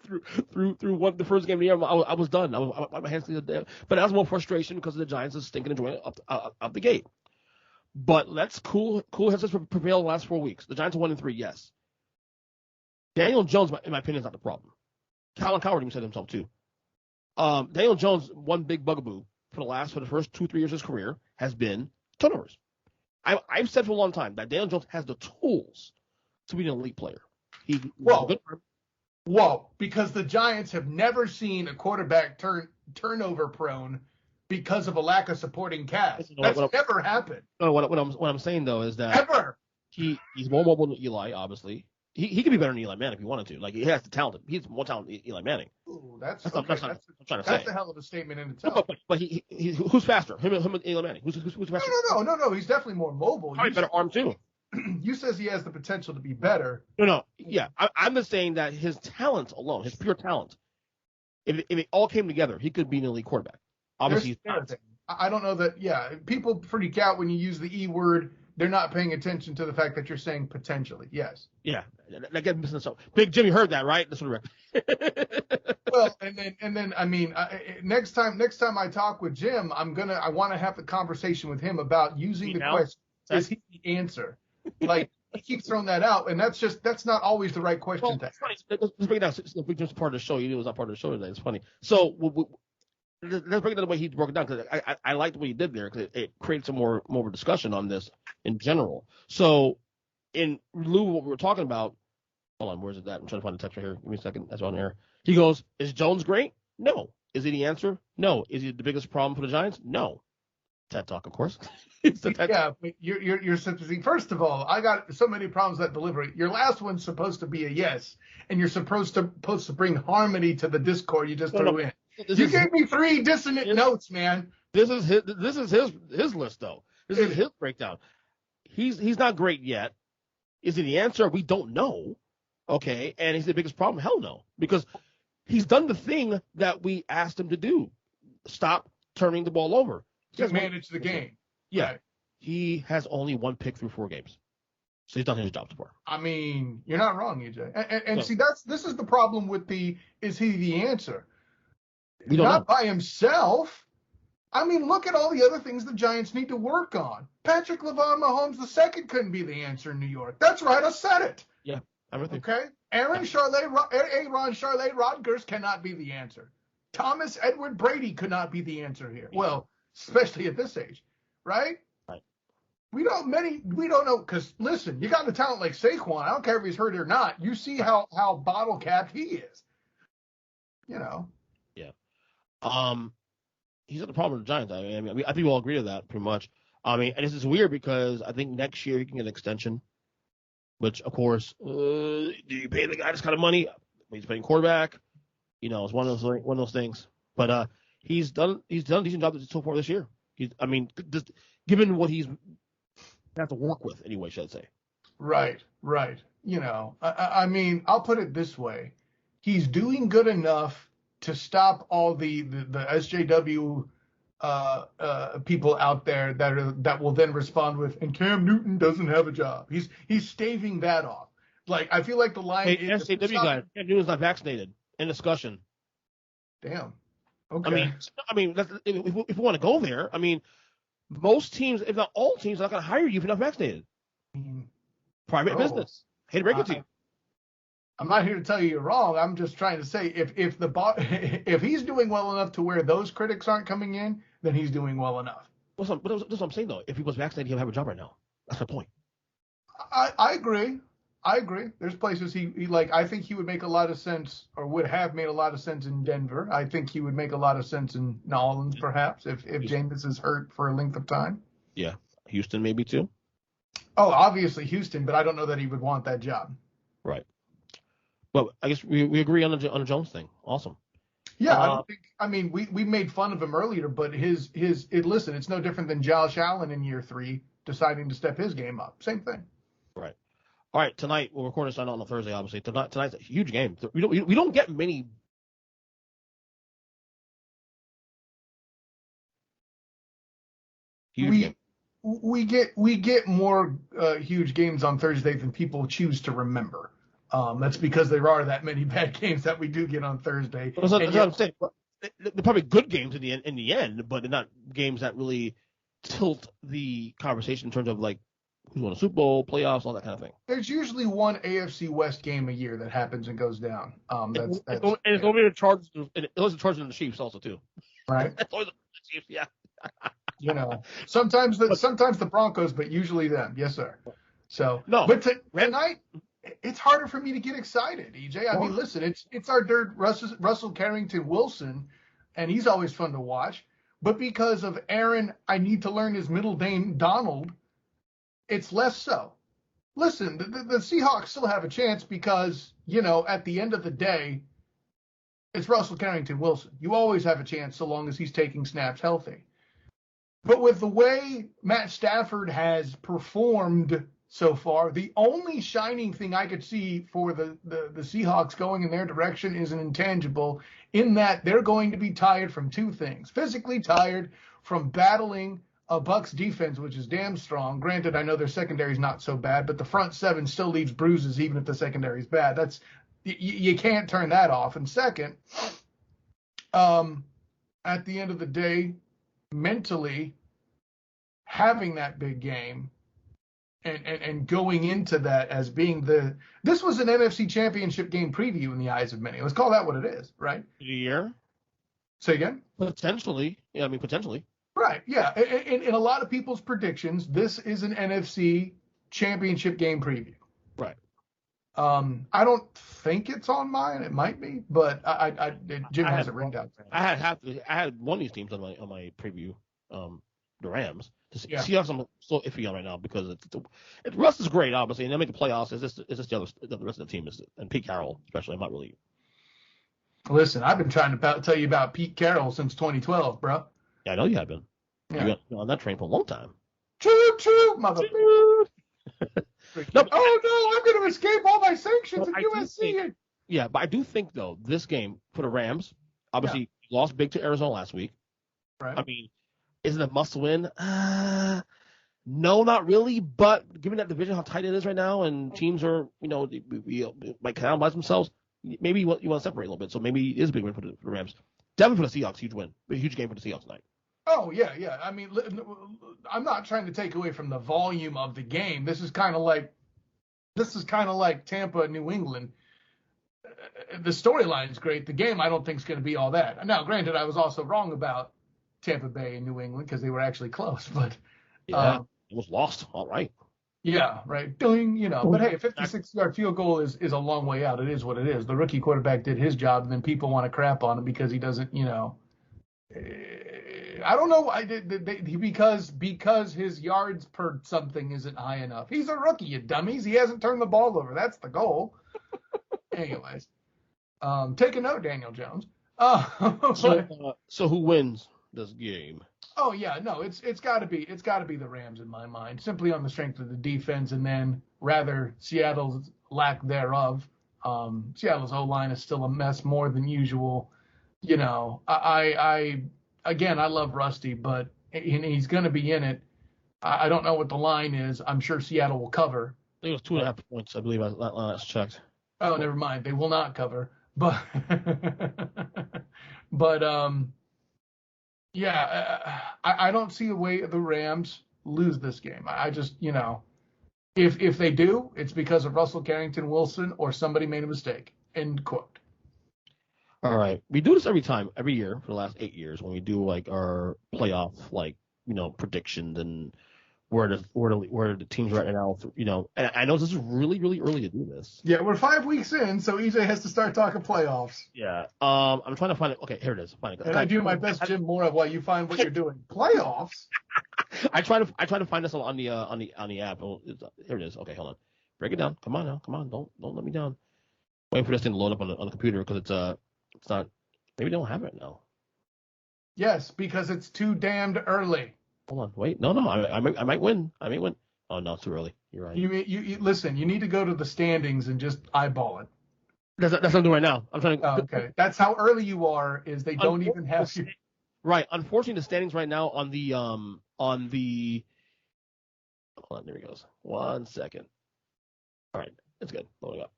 through the first game of the year, I was done. My hands cleaned up. But that was more frustration because of the Giants is stinking and joint up the gate. But let's cool heads prevail the last 4 weeks. The Giants are 1-3, yes. Daniel Jones, in my opinion, is not the problem. Colin Cowherd even said himself too. Daniel Jones, one big bugaboo for the first 2-3 years of his career has been turnovers. I've said for a long time that Daniel Jones has the tools to be an elite player. Whoa, because the Giants have never seen a quarterback turnover prone because of a lack of supporting cast. That's never happened. No, what I'm saying though is that ever he's more mobile than Eli, obviously. He could be better than Eli Manning if he wanted to. Like, he has the talent. He's more talented than Eli Manning. Ooh, that's what I'm trying to say. That's a hell of a statement in itself. But he who's faster? Him and Eli Manning. Who's faster? No. He's definitely more mobile. Probably better arm too. You says he has the potential to be better. No. Yeah, I'm just saying that his talent alone, his pure talent, if it all came together, he could be an elite quarterback. Obviously, I don't know that. Yeah, people freak out when you use the E word they're not paying attention to the fact that you're saying potentially. Yes. Yeah, that gets missing something. Big Jimmy heard that, right? That's what Well, and then I mean, next time I talk with Jim, I want to have the conversation with him about using the question. Is he the answer? Like, he keeps throwing that out, and that's not always the right question to ask. Let's break it down. Big Jim's part of the show. You knew it was not part of the show today. It's funny. So let's break it down the way he broke it down, because I liked what he did there, because it creates more of a discussion on this in general. So in lieu of what we were talking about, hold on, where's it at? I'm trying to find the text right here. Give me a second. That's on air. He goes, is Jones great? No. Is he the answer? No. Is he the biggest problem for the Giants? No. TED Talk, of course. Yeah, but you're supposed to. First of all, I got so many problems with that delivery. Your last one's supposed to be a yes, and you're supposed to bring harmony to the discord you just threw in. You gave me 3 dissonant notes, man. This is his list, though. This is his breakdown. He's not great yet. Is he the answer? We don't know. Okay, and is he the biggest problem? Hell no, because he's done the thing that we asked him to do. Stop turning the ball over. To manage the game. Yeah. Right. He has only 1 pick through 4 games. So he's done his job so far. I mean, you're not wrong, EJ. And No. see, this is the problem with is he the answer? We don't Not know. by himself. I mean, look at all the other things the Giants need to work on. Patrick LeVar Mahomes II couldn't be the answer in New York. That's right, I said it. Yeah, I'm with you. Okay? Aaron Charlotte Rodgers cannot be the answer. Thomas Edward Brady could not be the answer here. Well, especially at this age, right? Right. We don't know, because listen, you got the talent like Saquon. I don't care if he's hurt or not. You see how bottle capped he is. You know. Yeah. He's not the problem with the Giants. I think we all agree to that pretty much. I mean, and this is weird because I think next year he can get an extension, which of course, do you pay the guy this kind of money? He's playing quarterback. You know, it's one of those things. But he's done a decent job so far this year. Just given what he's have to work with anyway, should I say? Right. You know, I mean, I'll put it this way: he's doing good enough to stop all the SJW people out there that will then respond with, and Cam Newton doesn't have a job. He's staving that off. Like, I feel like the line is SJW guy, Cam Newton's not vaccinated. In discussion. Damn. Okay. I mean, if we want to go there, I mean, most teams, if not all teams, are not going to hire you if you're not vaccinated. Private business. Hate to break it to you. I'm not here to tell you you're wrong. I'm just trying to say if he's doing well enough to where those critics aren't coming in, then he's doing well enough. That's what I'm saying, though. If he was vaccinated, he'll have a job right now. That's my point. I agree. There's places he like. I think he would make a lot of sense, or would have made a lot of sense in Denver. I think he would make a lot of sense in New Orleans, perhaps, if Jameis is hurt for a length of time. Yeah. Houston maybe too. Oh, obviously Houston, but I don't know that he would want that job. Right. Well, I guess we agree on the Jones thing. Awesome. Yeah, I don't think. I mean, we made fun of him earlier, but listen, it's no different than Josh Allen in year 3 deciding to step his game up. Same thing. Right. All right, tonight we'll record this on a Thursday. Obviously, tonight's a huge game. We don't get many. We get more huge games on Thursday than people choose to remember. That's because there are that many bad games that we do get on Thursday. That's what I'm saying. They're probably good games in the end, but they're not games that really tilt the conversation in terms of like who's won a Super Bowl, playoffs, all that kind of thing. There's usually one AFC West game a year that happens and goes down. It's only the Chargers, and it was the Chargers and the Chiefs also too. Right. It's always the Chiefs, yeah. You know, sometimes the Broncos, but usually them. Yes, sir. So no, but tonight it's harder for me to get excited, EJ. I mean, listen, it's our dirt Russell Carrington Wilson, and he's always fun to watch. But because of Aaron, I need to learn his middle name, Donald. It's less so. Listen, the Seahawks still have a chance because, you know, at the end of the day, it's Russell Carrington Wilson. You always have a chance so long as he's taking snaps healthy. But with the way Matt Stafford has performed so far, the only shining thing I could see for the Seahawks going in their direction is an intangible, in that they're going to be tired from 2 things. Physically tired from battling a Bucks defense, which is damn strong. Granted, I know their secondary's not so bad, but the front seven still leaves bruises even if the secondary's bad. That's you can't turn that off. And second, at the end of the day, mentally having that big game and going into that as being this was an NFC Championship game preview in the eyes of many. Let's call that what it is, right? A year? Say again? Potentially. Yeah, I mean, potentially. Right, yeah. In a lot of people's predictions, this is an NFC Championship game preview. Right. I don't think it's on mine. It might be, but Jim has it written down. I had one of these teams on my preview, the Rams. The Seahawks I'm so iffy on right now because Russ is great, obviously, and they make the playoffs. It's just the rest of the team and Pete Carroll especially. I'm not really. Listen, I've been trying to tell you about Pete Carroll since 2012, bro. Yeah, I know you have been. Yeah. You've been on that train for a long time. Choo, mother. No, I'm going to escape all my sanctions at USC. Yeah, but I do think, though, this game for the Rams, obviously lost big to Arizona last week. Right. I mean, is it a must-win? No, not really. But given that division, how tight it is right now, and teams are, might cannibalize themselves, maybe you want to separate a little bit. So maybe it is a big win for the Rams. Definitely for the Seahawks, huge win. A huge game for the Seahawks tonight. Oh, yeah. I mean, I'm not trying to take away from the volume of the game. This is kind of like Tampa, New England. The storyline's great. The game, I don't think is going to be all that. Now, granted, I was also wrong about Tampa Bay and New England because they were actually close, but it was lost. All right. Yeah, right. Doing, but hey, a 56-yard field goal is a long way out. It is what it is. The rookie quarterback did his job, and then people want to crap on him because he doesn't, I don't know. Because his yards per something isn't high enough. He's a rookie, you dummies. He hasn't turned the ball over. That's the goal. Anyways, take a note, Daniel Jones. So who wins this game? Oh yeah, no, it's got to be the Rams in my mind, simply on the strength of the defense, and then rather Seattle's lack thereof. Seattle's O-line is still a mess more than usual. I love Rusty, but he's going to be in it. I don't know what the line is. I'm sure Seattle will cover. I think it was 2.5 points, I believe, last checked. Oh, never mind. They will not cover. But, I don't see a way the Rams lose this game. I just, if they do, it's because of Russell Carrington Wilson or somebody made a mistake. End quote. All right. We do this every year for the last 8 years when we do like our playoff, predictions and where the teams right now, and I know this is really, really early to do this. Yeah, we're 5 weeks in, so EJ has to start talking playoffs. Yeah. I'm trying to find it. Okay, here it is. Find it. And I do my best, Jim Moore, while you find what you're doing. Playoffs? I try to find this on the app. Here it is. Okay, hold on. Break it down. Come on now. Come on. Don't let me down. Waiting for this thing to load up on the computer because it's not. Maybe they don't have it now. Yes, because it's too damned early. Hold on, wait. No. I might win. I may win. Oh no, it's too early. You're right. You listen. You need to go to the standings and just eyeball it. That's what I'm doing right now. I'm trying to. Oh, okay, that's how early you are. Is they don't even have you. Right. Unfortunately, the standings right now on the. Hold on. There he goes. 1 second. All right, it's good. Loading up.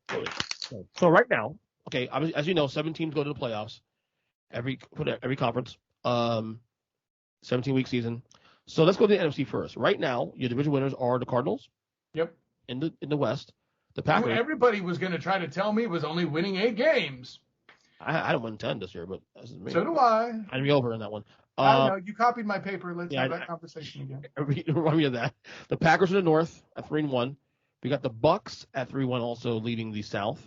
So right now, okay, as you know, 7 teams go to the playoffs. Every conference. 17-week season. So let's go to the NFC first. Right now, your division winners are the Cardinals. Yep. In the West, the Packers. Everybody was going to try to tell me was only winning 8 games. I don't win 10 this year, but so do I. I'd be over in that one. I know you copied my paper. Let's have that conversation again. Remind me of that. The Packers in the North at 3-1. We got the Bucks at 3-1, also leading the South,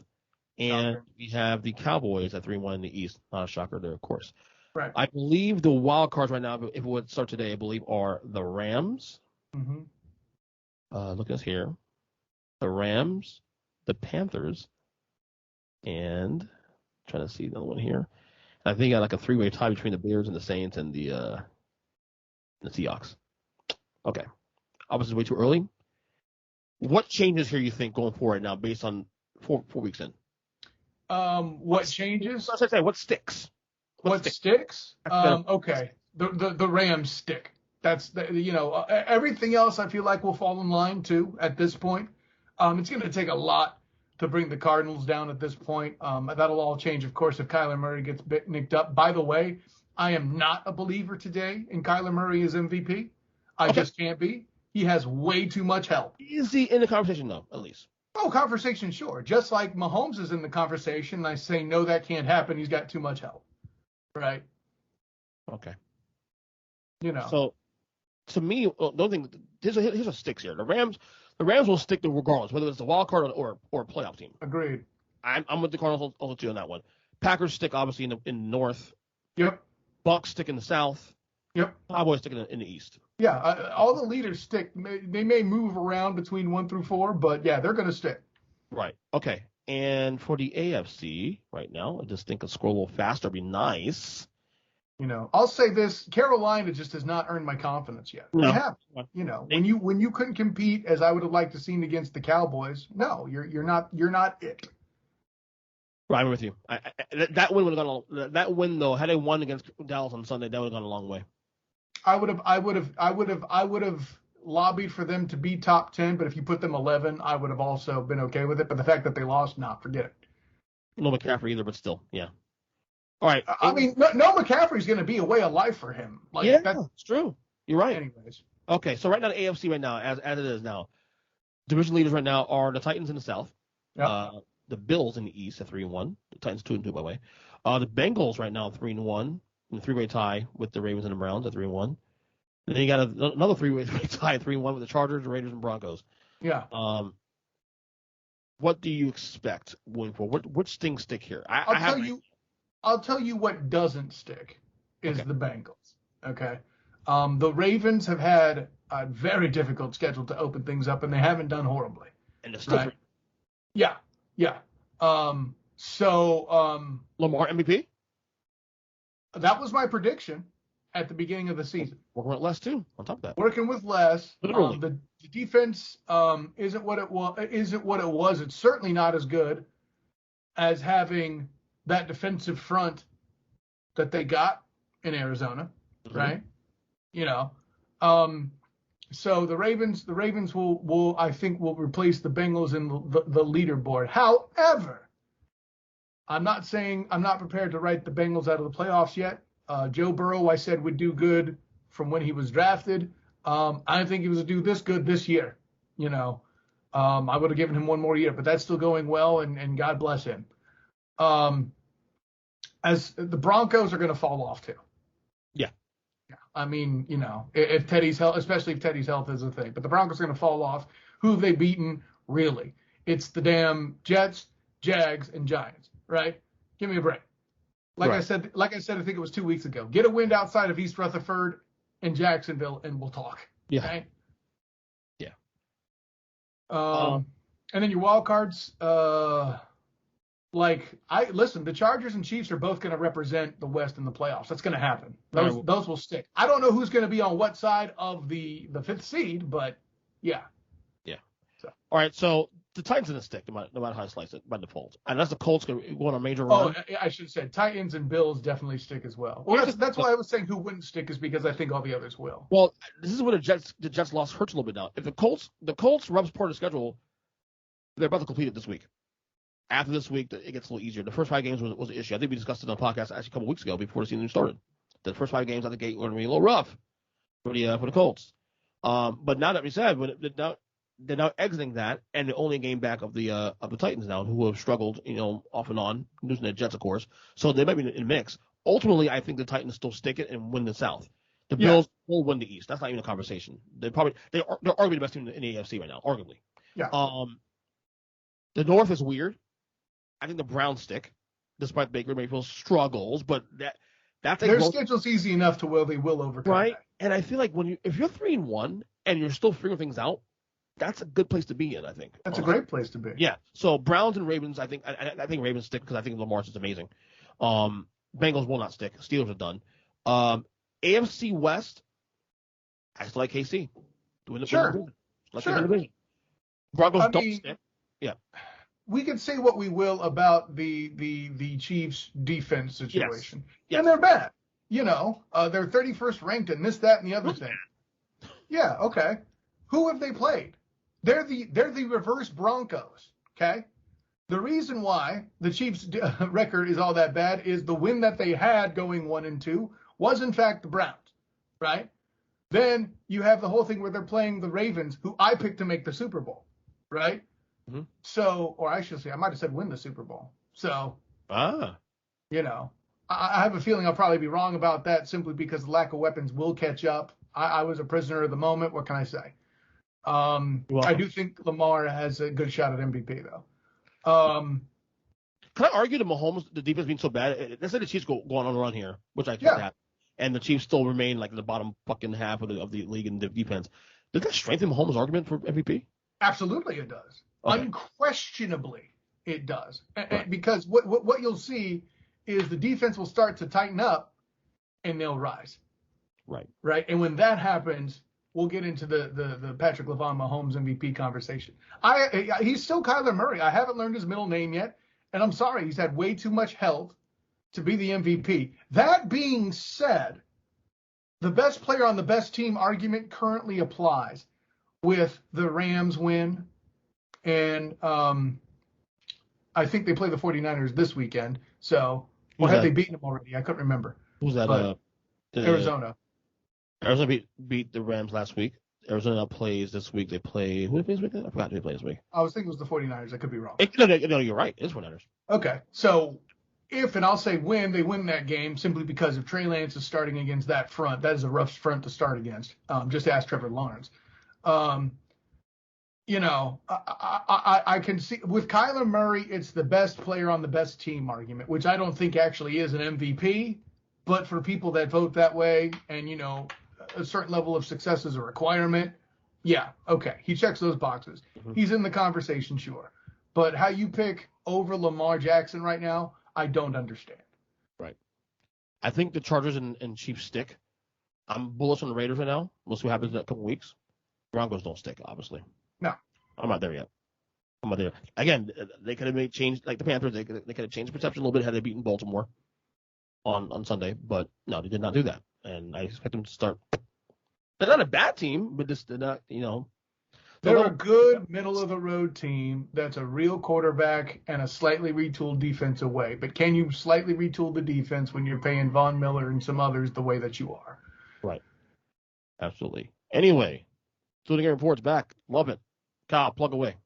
and we have the Cowboys at 3-1 in the East. Not a shocker there, of course. Right. I believe the wild cards right now, if it would start today, I believe are the Rams. Mm-hmm. Look at this here. The Rams, the Panthers, and trying to see another one here. I think I got like a 3-way tie between the Bears and the Saints and the Seahawks. Okay. Obviously, way too early. What changes here you think going forward now based on 4 weeks in? What changes? Let's say what sticks? What sticks? Okay. The Rams stick. That's everything else I feel like will fall in line too at this point. It's going to take a lot to bring the Cardinals down at this point. That'll all change, of course, if Kyler Murray gets nicked up. By the way, I am not a believer today in Kyler Murray as MVP. I just can't be. He has way too much help. Is he in the conversation, though, at least? Oh, conversation, sure. Just like Mahomes is in the conversation, I say, no, that can't happen. He's got too much help. Right? Okay. So, to me, the only thing, here's a sticks here. The Rams will stick to regardless, whether it's the wild card or a playoff team. Agreed. I'm with the Cardinals also too on that one. Packers stick, obviously, in the north. Yep. Bucks stick in the south. Yep. Cowboys stick in the east. Yeah, all the leaders stick. They may move around between 1 through 4, but yeah, they're going to stick. Right. Okay. And for the AFC right now, I just think a scroll a little faster would be nice. I'll say this: Carolina just has not earned my confidence yet. No. They have. When you couldn't compete as I would have liked to seen against the Cowboys, no, you're not it. Right, I'm with you. That win would have gone. That win though, had they won against Dallas on Sunday, that would have gone a long way. I would have lobbied for them to be top 10, but if you put them 11, I would have also been okay with it. But the fact that they lost, forget it. No McCaffrey either, but still, yeah. All right. I mean, no McCaffrey's going to be a way of life for him. That's true. You're right. Anyways. Okay, so right now the AFC right now, as it is now, division leaders right now are the Titans in the South. Yep. The Bills in the East at 3-1. The Titans 2-2 by the way. The Bengals right now 3-1 in a three-way tie with the Ravens and the Browns at 3-1. And then you got another three-way tie at 3-1 with the Chargers, the Raiders, and Broncos. Yeah. What do you expect going forward? Which things stick here? I'll tell you what doesn't stick is the Bengals. Okay. The Ravens have had a very difficult schedule to open things up, and they haven't done horribly. And they're still right? Yeah. Lamar MVP? That was my prediction at the beginning of the season. Working with less too, on top of that. Working with less. Literally. The defense isn't what it was. It's certainly not as good as having that defensive front that they got in Arizona, right? So the Ravens will I think will replace the Bengals in the leaderboard. However, I'm not prepared to write the Bengals out of the playoffs yet. Joe Burrow, I said, would do good from when he was drafted. I think he was do this good this year. I would have given him one more year, but that's still going well, and God bless him. As the Broncos are going to fall off too. Yeah. I mean, if Teddy's health, especially if Teddy's health is a thing, but the Broncos are going to fall off. Who have they beaten? Really? It's the damn Jets, Jags, and Giants, right? Give me a break. Like I said, I think it was 2 weeks ago. Get a win outside of East Rutherford and Jacksonville, and we'll talk. Yeah. Okay? Yeah. And then your wild cards, the Chargers and Chiefs are both going to represent the West in the playoffs. That's going to happen. Those will stick. I don't know who's going to be on what side of the fifth seed, but yeah. Yeah. So. All right. So the Titans are going to stick no matter how you slice it by default. Unless the Colts go on a major run. Oh, I should have said Titans and Bills definitely stick as well. Well, that's why I was saying who wouldn't stick is because I think all the others will. Well, this is where the Jets loss hurts a little bit now. If the Colts rubs part of the schedule, they're about to complete it this week. After this week, it gets a little easier. The first 5 games was an issue. I think we discussed it on the podcast actually a couple weeks ago before the season started. The first 5 games out the gate were going to be a little rough for the Colts. But now that we said, they're now exiting that, and they're only a game back of the Titans now, who have struggled, off and on, losing the Jets, of course. So they might be in the mix. Ultimately, I think the Titans still stick it and win the South. The Bills will win the East. That's not even a conversation. They're arguably the best team in the AFC right now, arguably. Yeah. The North is weird. I think the Browns stick, despite Baker Mayfield's struggles, but that's their schedule's easy enough to where they will overcome. Right, that. And I feel like if you're 3-1 and you're still figuring things out, that's a good place to be in. I think that's a great place to be. Yeah. So Browns and Ravens, I think Ravens stick because I think Lamar's just amazing. Bengals will not stick. Steelers are done. AFC West, I still like KC doing the division. Broncos don't stick. Yeah. We can say what we will about the Chiefs defense situation. Yes. And they're bad. They're 31st ranked in this, that, and the other thing. Yeah, okay. Who have they played? They're the reverse Broncos, okay? The reason why the Chiefs' record is all that bad is the win that they had going 1-2 was in fact the Browns, right? Then you have the whole thing where they're playing the Ravens, who I picked to make the Super Bowl, right? Mm-hmm. So, or I should say, I might have said win the Super Bowl. So, you know, I have a feeling I'll probably be wrong about that simply because the lack of weapons will catch up. I was a prisoner of the moment. What can I say? I do think Lamar has a good shot at MVP, though. Can I argue that Mahomes, the defense being so bad? Let's say the Chiefs go on a run here, which I expect that, and the Chiefs still remain like in the bottom fucking half of the league in the defense. Does that strengthen Mahomes' argument for MVP? Absolutely, it does. Okay. Unquestionably, it does. Right. Because what you'll see is the defense will start to tighten up, and they'll rise. Right. And when that happens, we'll get into the Patrick Mahomes MVP conversation. He's still Kyler Murray. I haven't learned his middle name yet, and I'm sorry, he's had way too much health to be the MVP. That being said, the best player on the best team argument currently applies with the Rams win, and I think they play the 49ers this weekend. So, or have they beaten them already? I couldn't remember. Who's that? Arizona. Arizona beat the Rams last week. Arizona plays this week. They play who plays this week? I forgot who they play this week. I was thinking it was the 49ers. I could be wrong. No, you're right. It's 49ers. Okay. So and I'll say they win that game simply because if Trey Lance is starting against that front, that is a rough front to start against. Just ask Trevor Lawrence. You know, I can see with Kyler Murray, it's the best player on the best team argument, which I don't think actually is an MVP. But for people that vote that way and, you know, a certain level of success is a requirement, yeah, okay. He checks those boxes. Mm-hmm. He's in the conversation, sure. But how you pick over Lamar Jackson right now, I don't understand. Right. I think the Chargers and Chiefs stick. I'm bullish on the Raiders right now. We'll see what happens in a couple weeks. Broncos don't stick, obviously. No. I'm not there yet. I'm not there. Again, they could have made change, like the Panthers, they could have changed the perception a little bit had they beaten Baltimore on Sunday, but no, they did not do that. And I expect them to start. They're not a bad team, but they're not, you know. They're a good middle-of-the-road team that's a real quarterback and a slightly retooled defense away. But can you slightly retool the defense when you're paying Von Miller and some others the way that you are? Right. Absolutely. Anyway, Student Game Report's back. Love it. Kyle, plug away.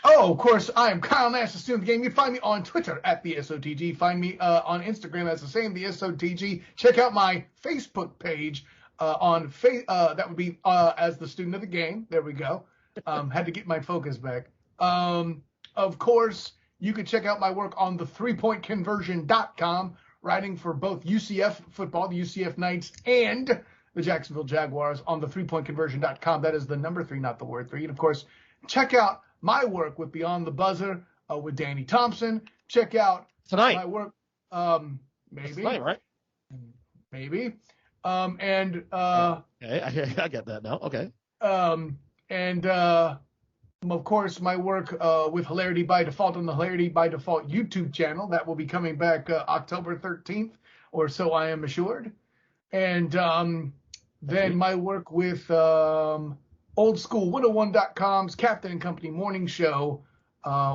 Oh, of course, I am Kyle Nash, the student of the game. You find me on Twitter at the SOTG. Find me on Instagram. That's the same, the SOTG. Check out my Facebook page that would be as the student of the game. There we go. Had to get my focus back. Of course, you can check out my work on the 3pointconversion.com, writing for both UCF football, the UCF Knights, and the Jacksonville Jaguars on the 3pointconversion.com. That is the number 3, not the word 3. And, of course, check out my work with Beyond the Buzzer with Danny Thompson. Check out tonight. My work. Maybe. Tonight, right? Maybe. Okay, I get that now. Okay. Of course, my work with Hilarity by Default on the Hilarity by Default YouTube channel. That will be coming back October 13th, or so I am assured. And then my work with oldschool101.com's Captain and Company morning show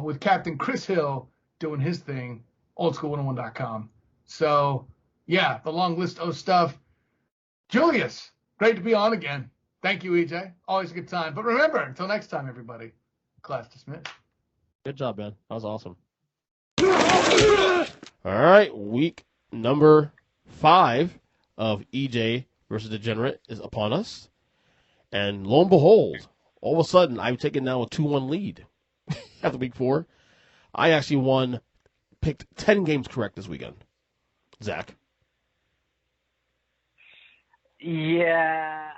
with Captain Chris Hill doing his thing, oldschool101.com. So, yeah, the long list of stuff. Julius, great to be on again. Thank you, EJ. Always a good time. But remember, until next time, everybody, class dismissed. Good job, man. That was awesome. All right, week number 5 of EJ versus Degenerate is upon us. And lo and behold, all of a sudden, I've taken now a 2-1 lead after week 4. I actually picked 10 games correct this weekend. Zach? Yeah,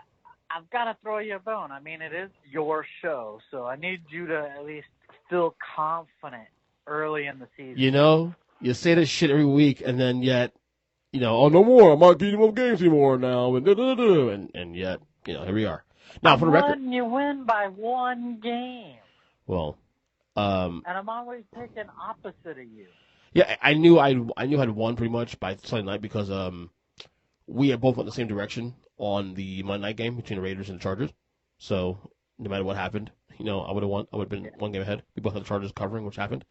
I've got to throw you a bone. I mean, it is your show, so I need you to at least feel confident early in the season. You know, you say this shit every week, and then yet, you know, oh, no more. I'm not beating up games anymore now, and yet, you know, here we are. Now, for the record, you win by 1 game. Well, and I'm always picking opposite of you. Yeah, I knew I'd won pretty much by Sunday night because we had both went the same direction on the Monday night game between the Raiders and the Chargers. So no matter what happened, I would have won. I would have been one game ahead. We both had the Chargers covering, which happened.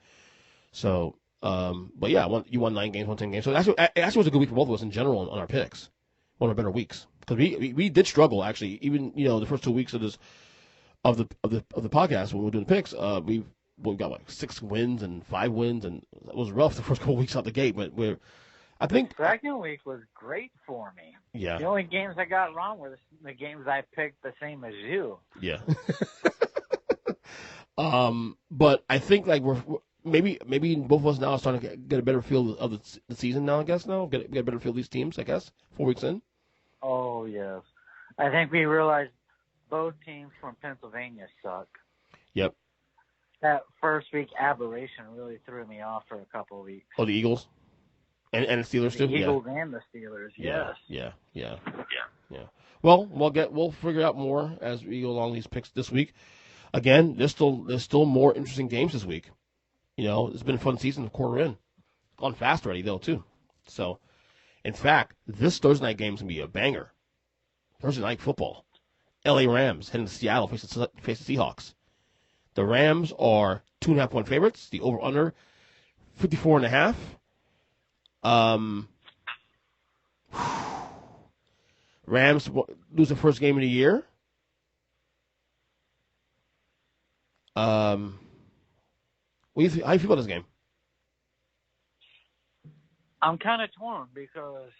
So, but yeah, you won 9 games, won 10 games. So it actually was a good week for both of us in general on our picks. One of our better weeks because we did struggle actually. Even the first 2 weeks of the podcast when we were doing picks, we got like 6 wins and 5 wins, and it was rough the first couple weeks out the gate. But I think the second week was great for me. Yeah. The only games I got wrong were the games I picked the same as you. Yeah. But I think like we're maybe both of us now are starting to get a better feel of the season now. I guess now get a better feel of these teams. I guess 4 weeks in. Oh yes, I think we realized both teams from Pennsylvania suck. Yep. That first week aberration really threw me off for a couple of weeks. Oh, the Eagles and the Steelers too. The Eagles and the Steelers. Yes. Yeah. Well, we'll figure out more as we go along these picks this week. Again, there's still more interesting games this week. It's been a fun season, quarter in. Gone fast already though too. So, in fact, this Thursday night game is gonna be a banger. Thursday night football. L.A. Rams heading to Seattle face the Seahawks. The Rams are 2.5 point favorites. The over under 54.5. Rams lose the first game of the year. How do you feel about this game? I'm kind of torn because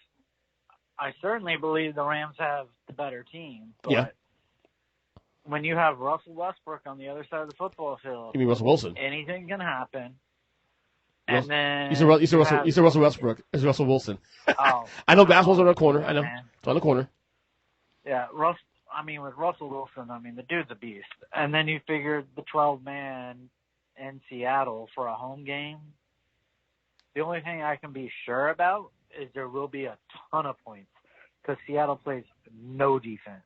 I certainly believe the Rams have the better team. But yeah. When you have Russell Westbrook on the other side of the football field, you mean Russell Wilson? Anything can happen. And then you said Russell Westbrook. It's Russell Wilson. Oh, I know basketball's on the corner. I know it's on the corner. Yeah, with Russell Wilson, the dude's a beast. And then you figured the 12-man in Seattle for a home game. The only thing I can be sure about is there will be a ton of points because Seattle plays no defense.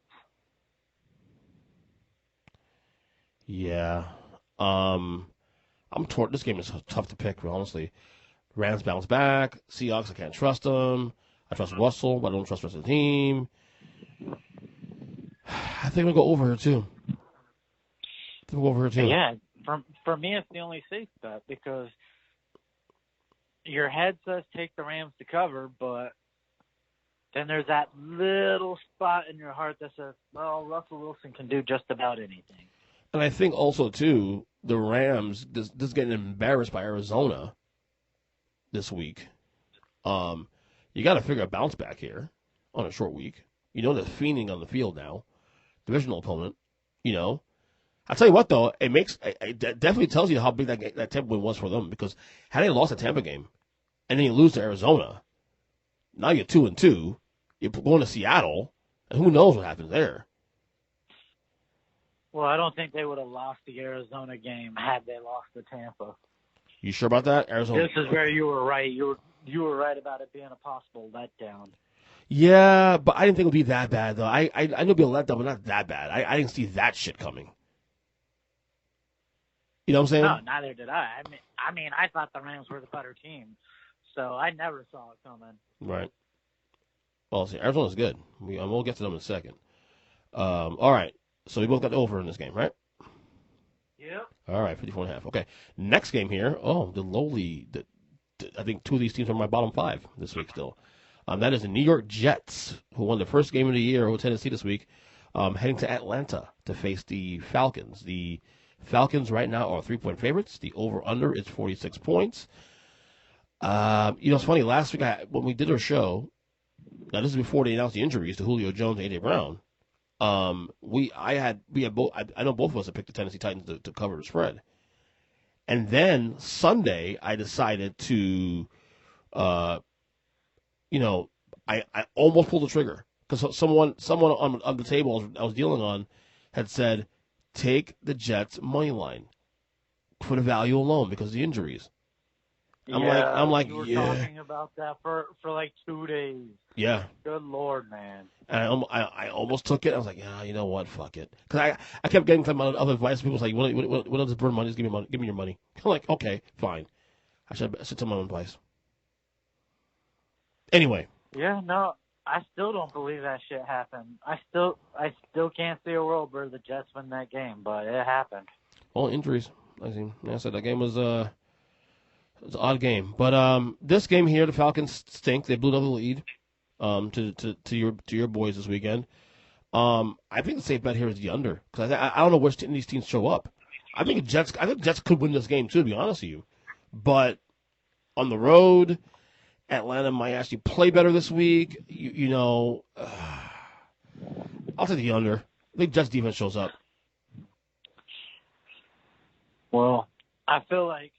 Yeah. I'm torn. This game is tough to pick, honestly. Rams bounce back. Seahawks, I can't trust them. I trust Russell, but I don't trust the rest of the team. I think we'll go over here, too. Yeah, for me, it's the only safe bet because your head says take the Rams to cover, but then there's that little spot in your heart that says, well, Russell Wilson can do just about anything. And I think also, too, the Rams, this getting embarrassed by Arizona this week. You got to figure a bounce back here on a short week. They're fiending on the field now. Divisional opponent, I'll tell you what, though, it definitely tells you how big that Tampa win was for them because had they lost the Tampa game and then you lose to Arizona, now you're 2-2. You're going to Seattle, and who knows what happens there. Well, I don't think they would have lost the Arizona game had they lost to Tampa. You sure about that, Arizona? This is where you were right. You were right about it being a possible letdown. Yeah, but I didn't think it would be that bad, though. I knew it would be a letdown, but not that bad. I didn't see that shit coming. You know what I'm saying? No, neither did I. I thought the Rams were the better team, so I never saw it coming. Right. Well, see, Arizona's good. We'll get to them in a second. All right. So we both got the over in this game, right? Yep. All right, 54.5. Okay. Next game here. Oh, the lowly. I think 2 of these teams are my bottom 5 this week still. That is the New York Jets, who won the first game of the year over Tennessee this week, heading to Atlanta to face the Falcons. The Falcons right now are 3-point favorites. The over-under is 46 points. It's funny. Last week when we did our show, now this is before they announced the injuries to Julio Jones and A.J. Brown. I know both of us had picked the Tennessee Titans to cover the spread. And then Sunday, I decided to, I almost pulled the trigger because someone on the table I was dealing on had said, take the Jets money line for the value alone because of the injuries. I'm like, you were talking about that for like 2 days. Yeah. Good Lord, man. And I almost took it. I was like, yeah, you know what? Fuck it. Because I kept getting some other advice. People was like, what does burn money? Just give me money. Give me your money. I'm like, okay, fine. I should tell my own advice. Anyway. Yeah, no, I still don't believe that shit happened. I still can't see a world where the Jets win that game, but it happened. Well, injuries. Like I said, that game was it was an odd game. But this game here, the Falcons stink. They blew another lead to your boys this weekend. I think the safe bet here is the under because I don't know which these teams show up. I think Jets could win this game too, to be honest with you. But on the road, Atlanta might actually play better this week. I'll take the under. I think Jets defense shows up. Well, I feel like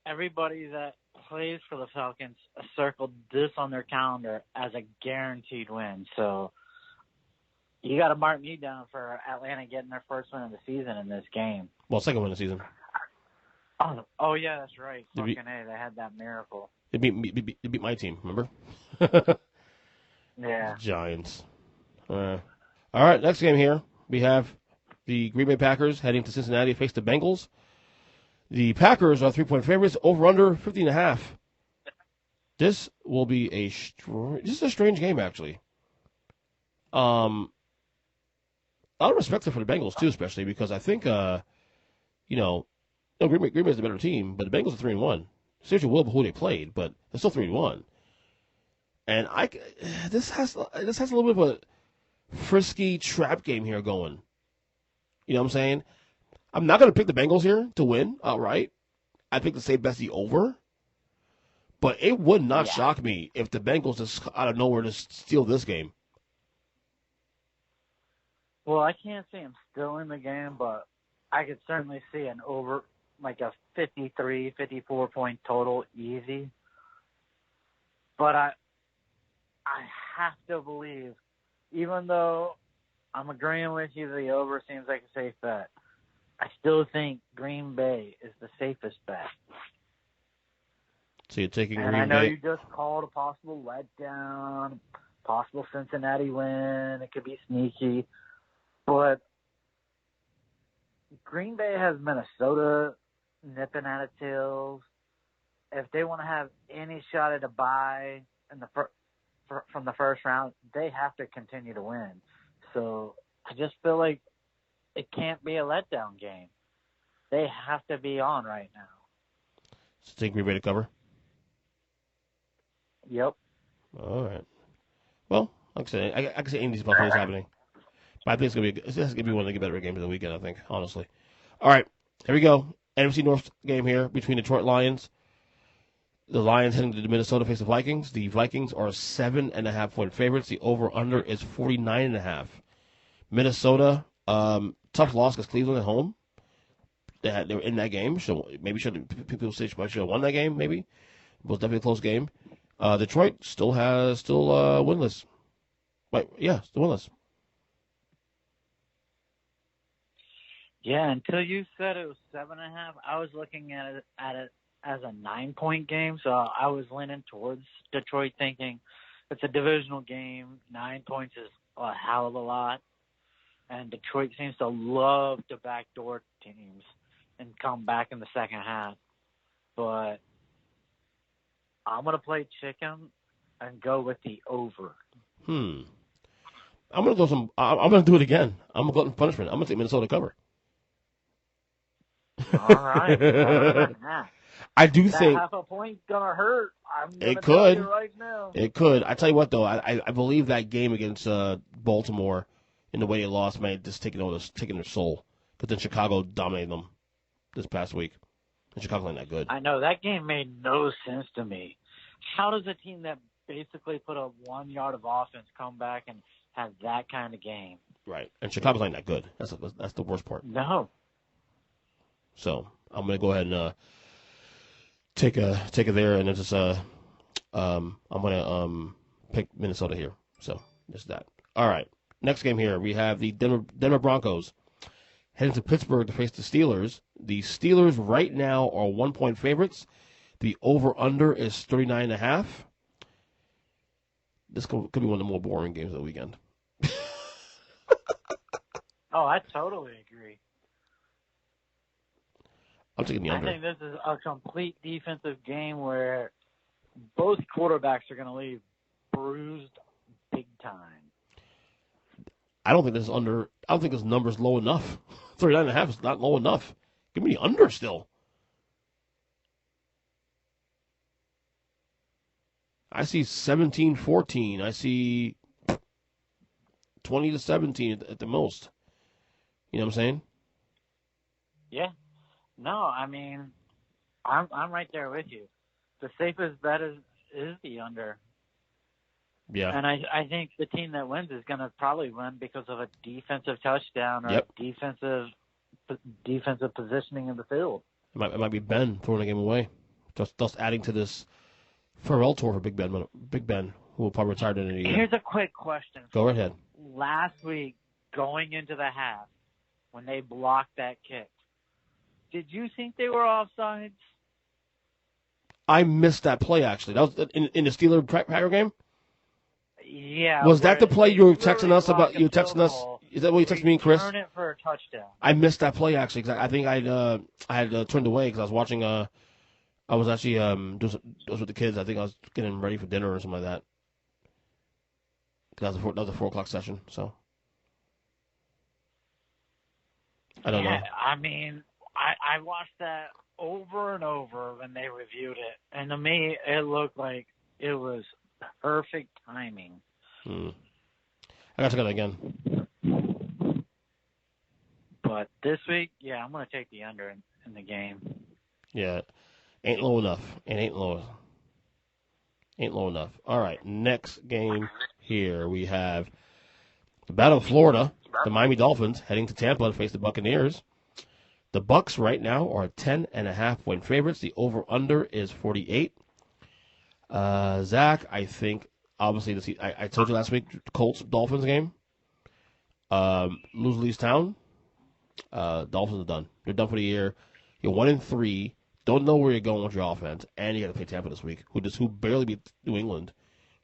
everybody that plays for the Falcons circled this on their calendar as a guaranteed win. So you got to mark me down for Atlanta getting their first win of the season in this game. Well, second win of the season. Oh yeah, that's right. Fucking A, they had that miracle. They beat my team, remember? Yeah. Giants. All right, next game here. We have the Green Bay Packers heading to Cincinnati to face the Bengals. The Packers are 3-point favorites, over-under 50.5. This will be this is a strange game, actually. A lot of respect for the Bengals, too, especially because I think, Green Bay's the better team, but the Bengals are 3-1. Seriously, will who they played, but they're still 3-1. And this has a little bit of a frisky trap game here going. You know what I'm saying? I'm not going to pick the Bengals here to win outright. I think the safe bet's the over. But it would not shock me if the Bengals just out of nowhere just steal this game. Well, I can't see him still in the game, but I could certainly see an over, like a 53, 54-point total easy. But I have to believe, even though I'm agreeing with you, the over seems like a safe bet, I still think Green Bay is the safest bet. So you're taking Green Bay. And Bay. I know you just called a possible letdown, possible Cincinnati win. It could be sneaky. But Green Bay has Minnesota nipping at its heels. If they want to have any shot at a bye in from the first round, they have to continue to win. So I just feel like it can't be a letdown game. They have to be on right now. So take Green Bay to cover? Yep. All right. Well, like I said, I can see any of these plays happening. But I think it's going to be one of the better games of the weekend, I think, honestly. All right, here we go. NFC North game here between Detroit Lions. The Lions heading to Minnesota face the Vikings. The Vikings are 7.5-point favorites. The over-under is 49.5. Minnesota, tough loss because Cleveland at home. They were in that game. So maybe people say should have won that game, maybe. It was definitely a close game. Detroit still winless. Still winless. Yeah, until you said it was 7.5, I was looking at it as a 9-point game, so I was leaning towards Detroit, thinking it's a divisional game. 9 points is a hell of a lot, and Detroit seems to love to backdoor teams and come back in the second half. But I'm gonna play chicken and go with the over. I'm gonna do it again. I'm gonna go in punishment. I'm gonna take Minnesota cover. All right. I do think half a point's gonna hurt. It could. Tell you right now. It could. I tell you what, though, I believe that game against Baltimore, in the way they lost, may have just taken their soul. Because then Chicago dominated them this past week, and Chicago's not that good. I know that game made no sense to me. How does a team that basically put up 1 yard of offense come back and have that kind of game? Right, and Chicago's not that good. That's the worst part. No. So I'm gonna go ahead and take it there, and then just I'm gonna pick Minnesota here. So just that. All right. Next game here, we have the Denver Broncos heading to Pittsburgh to face the Steelers. The Steelers right now are 1-point favorites. The over/under is 39.5. This could be one of the more boring games of the weekend. Oh, I totally agree. I'm taking the under. I think this is a complete defensive game where both quarterbacks are going to leave bruised big time. I don't think this number's low enough. 39.5 is not low enough. Give me the under still. I see 17-14. I see 20-17 at the most. You know what I'm saying? Yeah. No, I mean, I'm right there with you. The safest bet is the under. Yeah. And I think the team that wins is going to probably win because of a defensive touchdown or defensive positioning in the field. It might be Ben throwing the game away. Just adding to this farewell tour for Big Ben, who will probably retire in a year. Here's a quick question. Go ahead. Last week, going into the half, when they blocked that kick, did you think they were offsides? I missed that play, actually. That was in the Steeler-Packer game? Yeah. Was that the play you were texting us about? You texting us? Is that what you texted me and Chris? Turn it for a touchdown. I missed that play, actually. Cause I think I had turned away because I was watching. I was actually doing with the kids. I think I was getting ready for dinner or something like that. That was a 4 o'clock session. So I don't know. I mean, I watched that over and over when they reviewed it, and to me, it looked like it was perfect timing. I got to go again. But this week, yeah, I'm going to take the under in the game. Yeah, ain't low enough. It ain't low enough. All right, next game here we have the Battle of Florida. The Miami Dolphins heading to Tampa to face the Buccaneers. The Bucs right now are 10.5-point favorites. The over/under is 48. Zach, I think obviously I told you last week, Colts Dolphins game. Lose town. Dolphins are done. They're done for the year. You're 1-3. Don't know where you're going with your offense, and you got to play Tampa this week, who barely beat New England,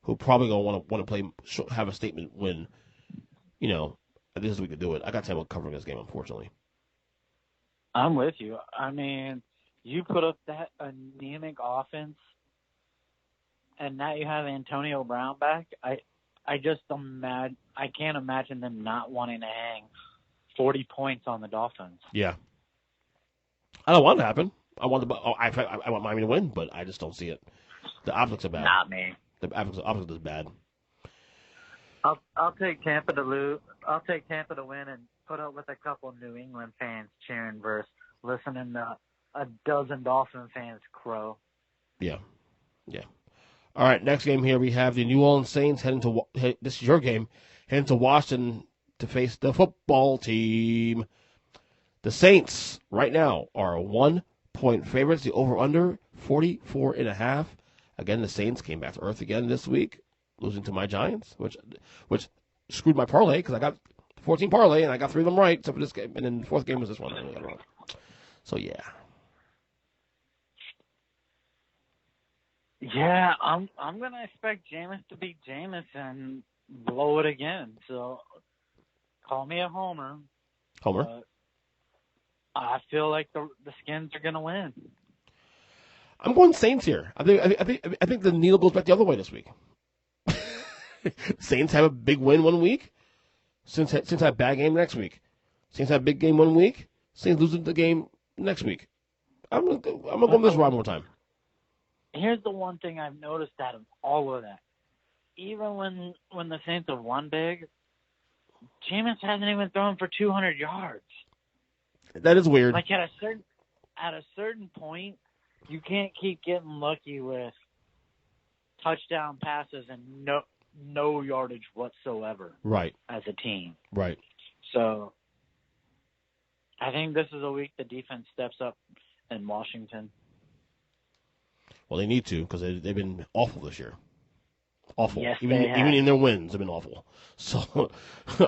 who probably gonna want to play, have a statement win. You know, this is the week to do it. I got Tampa covering this game, unfortunately. I'm with you. I mean, you put up that anemic offense, and now you have Antonio Brown back. I can't imagine them not wanting to hang 40 points on the Dolphins. Yeah, I don't want it to happen. I want Miami to win, but I just don't see it. The optics are bad. Not me. The optics is bad. I'll take Tampa to lose. I'll take Tampa to win and put up with a couple New England fans cheering versus listening to a dozen Dolphin fans crow. Yeah. All right, next game here we have the New Orleans Saints this is your game, heading to Washington to face the football team. The Saints right now are 1-point favorites. The over/under 44.5. Again, the Saints came back to earth again this week, losing to my Giants, which screwed my parlay because I got 14 parlay and I got 3 of them right, except for this game, and then the fourth game was this one. I got it wrong. So yeah. Yeah, I'm gonna expect Jameis to beat Jameis and blow it again. So call me a homer. Homer. I feel like the Skins are gonna win. I'm going Saints here. I think the needle goes back the other way this week. Saints have a big win one week. Saints have a bad game next week. Saints have a big game one week. Saints losing the game next week. I'm gonna go this route one more time. Here's the one thing I've noticed out of all of that. Even when the Saints have won big, Jameis hasn't even thrown for 200 yards. That is weird. Like at a certain point, you can't keep getting lucky with touchdown passes and no yardage whatsoever. Right. As a team. Right. So I think this is a week the defense steps up in Washington. Well, they need to because they've been awful this year. Awful. Yes, even have. In their wins, they've been awful. So,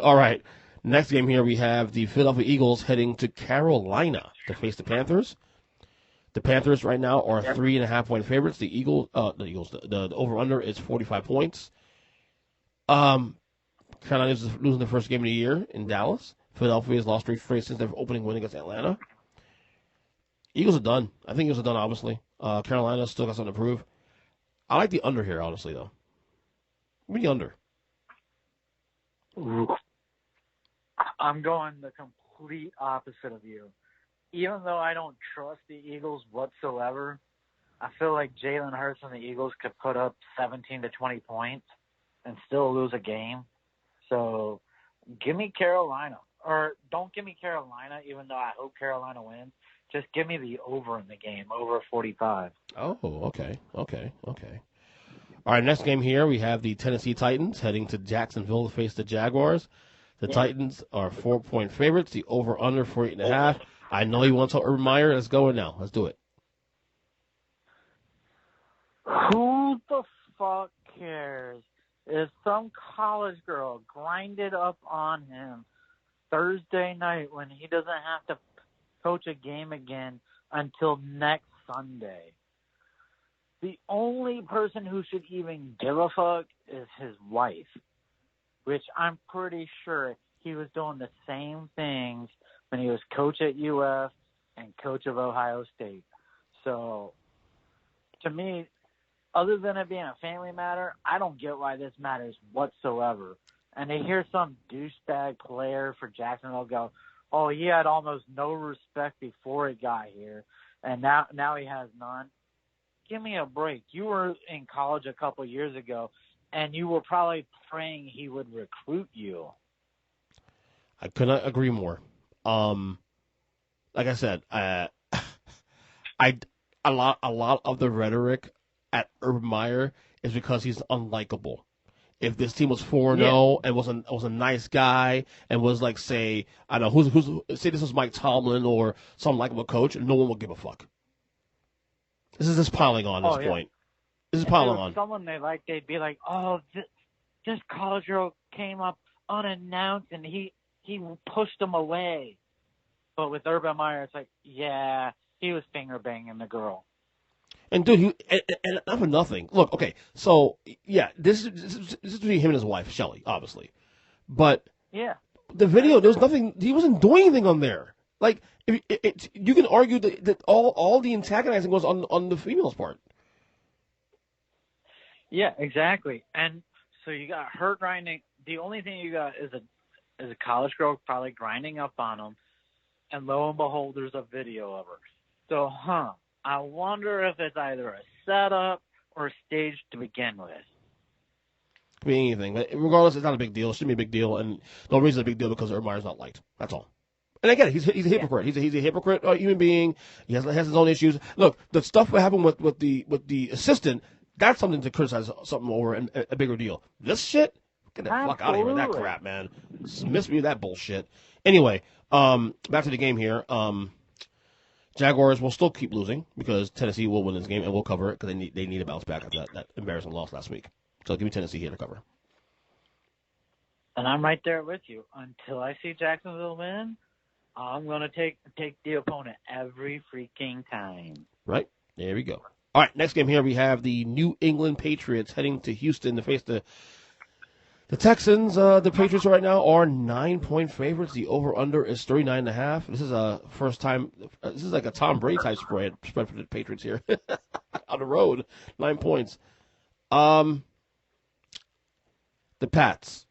all right. Next game here, we have the Philadelphia Eagles heading to Carolina to face the Panthers. The Panthers right now are 3.5-point favorites. The over/under is 45 points. Carolina is losing the first game of the year in Dallas. Philadelphia has lost 3 straight since their opening win against Atlanta. Eagles are done. I think Eagles are done, obviously. Carolina still got something to prove. I like the under here, honestly, though. Give me the under. I'm going the complete opposite of you. Even though I don't trust the Eagles whatsoever, I feel like Jalen Hurts and the Eagles could put up 17 to 20 points and still lose a game. So give me Carolina. Or don't give me Carolina, even though I hope Carolina wins. Just give me the over in the game, over 45. Oh, okay. All right, next game here, we have the Tennessee Titans heading to Jacksonville to face the Jaguars. The Titans are 4-point favorites. The over-under 48.5. I know you want to tell Urban Meyer. Let's go now. Let's do it. Who the fuck cares if some college girl grinded up on him Thursday night when he doesn't have to coach a game again until next Sunday? The only person who should even give a fuck is his wife, which I'm pretty sure he was doing the same things when he was coach at UF and coach of Ohio State. So, to me, other than it being a family matter, I don't get why this matters whatsoever. And to hear some douchebag player for Jacksonville go, oh, he had almost no respect before he got here, and now he has none. Give me a break. You were in college a couple years ago, and you were probably praying he would recruit you. I could not agree more. Like I said, a lot of the rhetoric at Urban Meyer is because he's unlikable. If this team was 4-0 and was a nice guy and was like, say, I don't know, say this was Mike Tomlin or some likable coach, no one would give a fuck. This is just piling on at this point. This is piling on. Someone they'd be like, oh, this college girl came up unannounced and he pushed him away. But with Urban Meyer, it's like, yeah, he was finger banging the girl. And dude, and not for nothing. Look, okay, so yeah, this is between him and his wife, Shelly, obviously. But the video, there was nothing. He wasn't doing anything on there. Like, you can argue that all the antagonizing was on the female's part. Yeah, exactly. And so you got her grinding. The only thing you got is a college girl probably grinding up on him. And lo and behold, there's a video of her. So, I wonder if it's either a setup or staged to begin with. Could be anything. But regardless, it's not a big deal. It shouldn't be a big deal. And the only reason it's a big deal because Urban Meyer's not liked. That's all. And I get it. He's a hypocrite. He's a hypocrite human being. He has his own issues. Look, the stuff that happened with the assistant, that's something to criticize something over and a bigger deal. This shit, get the fuck out of here with that crap, man. Miss me with that bullshit. Anyway, back to the game here. Jaguars will still keep losing because Tennessee will win this game and will cover it because they need a bounce back after that embarrassing loss last week. So give me Tennessee here to cover. And I'm right there with you. Until I see Jacksonville win, I'm going to take the opponent every freaking time. Right. There we go. All right, next game here we have the New England Patriots heading to Houston to face the Texans. The Patriots right now are 9-point favorites. The over-under is 39.5. This is a first time. This is like a Tom Brady type spread for the Patriots here on the road. 9 points. The Pats.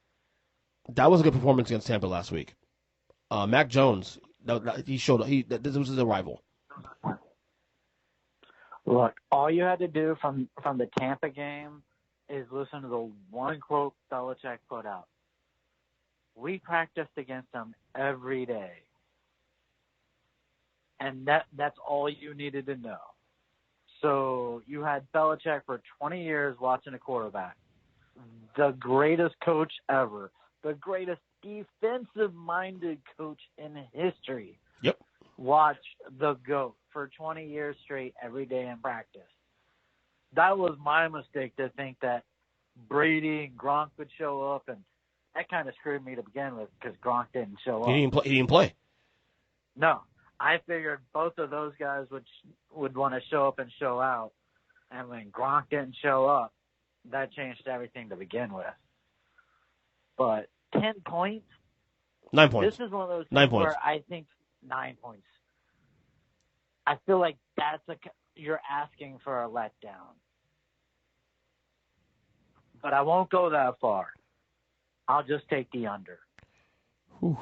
That was a good performance against Tampa last week. Mac Jones. He showed. This was his arrival. Look, all you had to do from the Tampa game is listen to the one quote Belichick put out. We practiced against them every day. And that's all you needed to know. So you had Belichick for 20 years watching a quarterback. The greatest coach ever. The greatest defensive-minded coach in history. Yep. Watch the GOAT for 20 years straight every day in practice. That was my mistake to think that Brady and Gronk would show up, and that kind of screwed me to begin with because Gronk didn't show up. He didn't play. No, I figured both of those guys would want to show up and show out, and when Gronk didn't show up, that changed everything to begin with. But 10 points? 9 points. This is one of those 9 things points. where I think 9 points. I feel like you're asking for a letdown. but I won't go that far. I'll just take the under. Whew.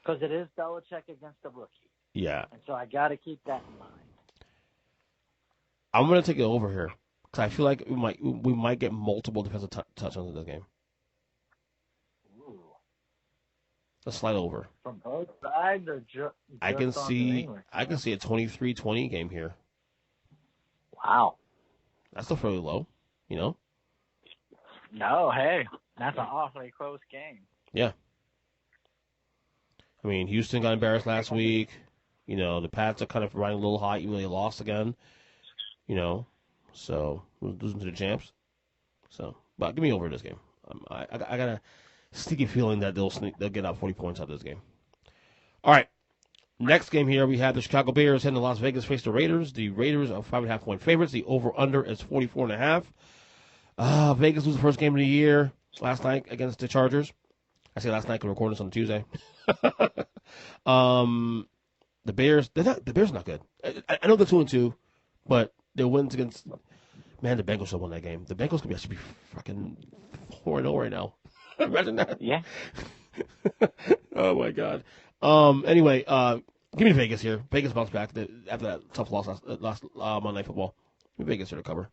Because it is Belichick against the rookie. Yeah. And so I got to keep that in mind. I'm going to take it over here because I feel like we might get multiple defensive touchdowns in this game. Ooh. A slight over. From both sides or I can on see New England? a 23-20 game here. Wow. That's still fairly low, you know? No, hey, that's an awfully close game. Yeah. I mean, Houston got embarrassed last week. You know, the Pats are kind of riding a little high, even though they lost again. You know, so losing to the champs. So, but give me over this game. I got a sneaky feeling that they'll get out 40 points out of this game. All right. Next game here, we have the Chicago Bears heading to Las Vegas face the Raiders. The Raiders are 5.5 point favorites. The over/under is 44.5. Vegas lose the first game of the year last night against the Chargers. I say last night because we're recording this on Tuesday. The Bears, the Bears are not good. I know they're 2-2, but their wins against, man, the Bengals should have won that game. The Bengals could be fucking 4-0 right now. Imagine that. Yeah. Oh my God. Anyway, give me Vegas here. Vegas bounced back after that tough loss last Monday Night Football. Give me Vegas here to cover.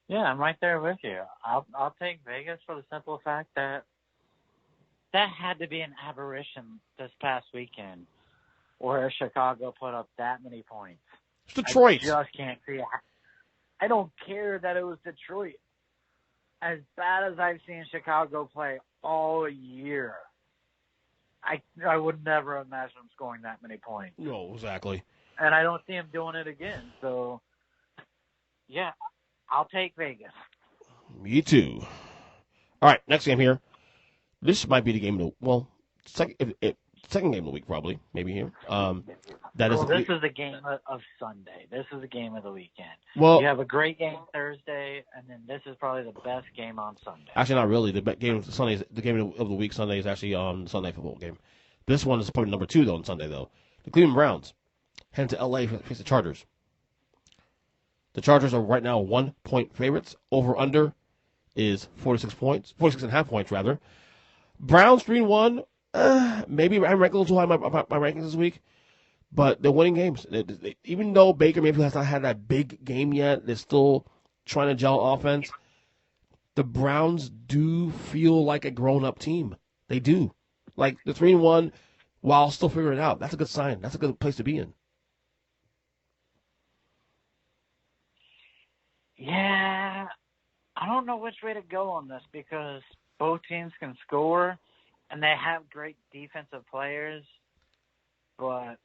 Yeah, I'm right there with you. I'll take Vegas for the simple fact that had to be an aberration this past weekend where Chicago put up that many points. It's Detroit. I just can't see it. I don't care that it was Detroit. As bad as I've seen Chicago play all year, I would never imagine them scoring that many points. No, exactly. And I don't see them doing it again. So, yeah, I'll take Vegas. Me too. All right, next game here. This might be the game of the second game of the week, probably, maybe here. This is the game of Sunday. This is the game of the weekend. Well, you have a great game Thursday, and then this is probably the best game on Sunday. Actually, not really. The game of Sunday, the game of the week Sunday is actually the Sunday football game. This one is probably number 2 though on Sunday though. The Cleveland Browns head to LA to face the Chargers. The Chargers are right now 1 point favorites. Over under is 46.5 points rather. Browns 3-1. Maybe I'm ranking a little too high in my rankings this week, but they're winning games. Even though Baker maybe has not had that big game yet, they're still trying to gel offense. The Browns do feel like a grown-up team. They do. Like the 3-1 while still figuring it out. That's a good sign. That's a good place to be in. Yeah, I don't know which way to go on this because both teams can score, and they have great defensive players, but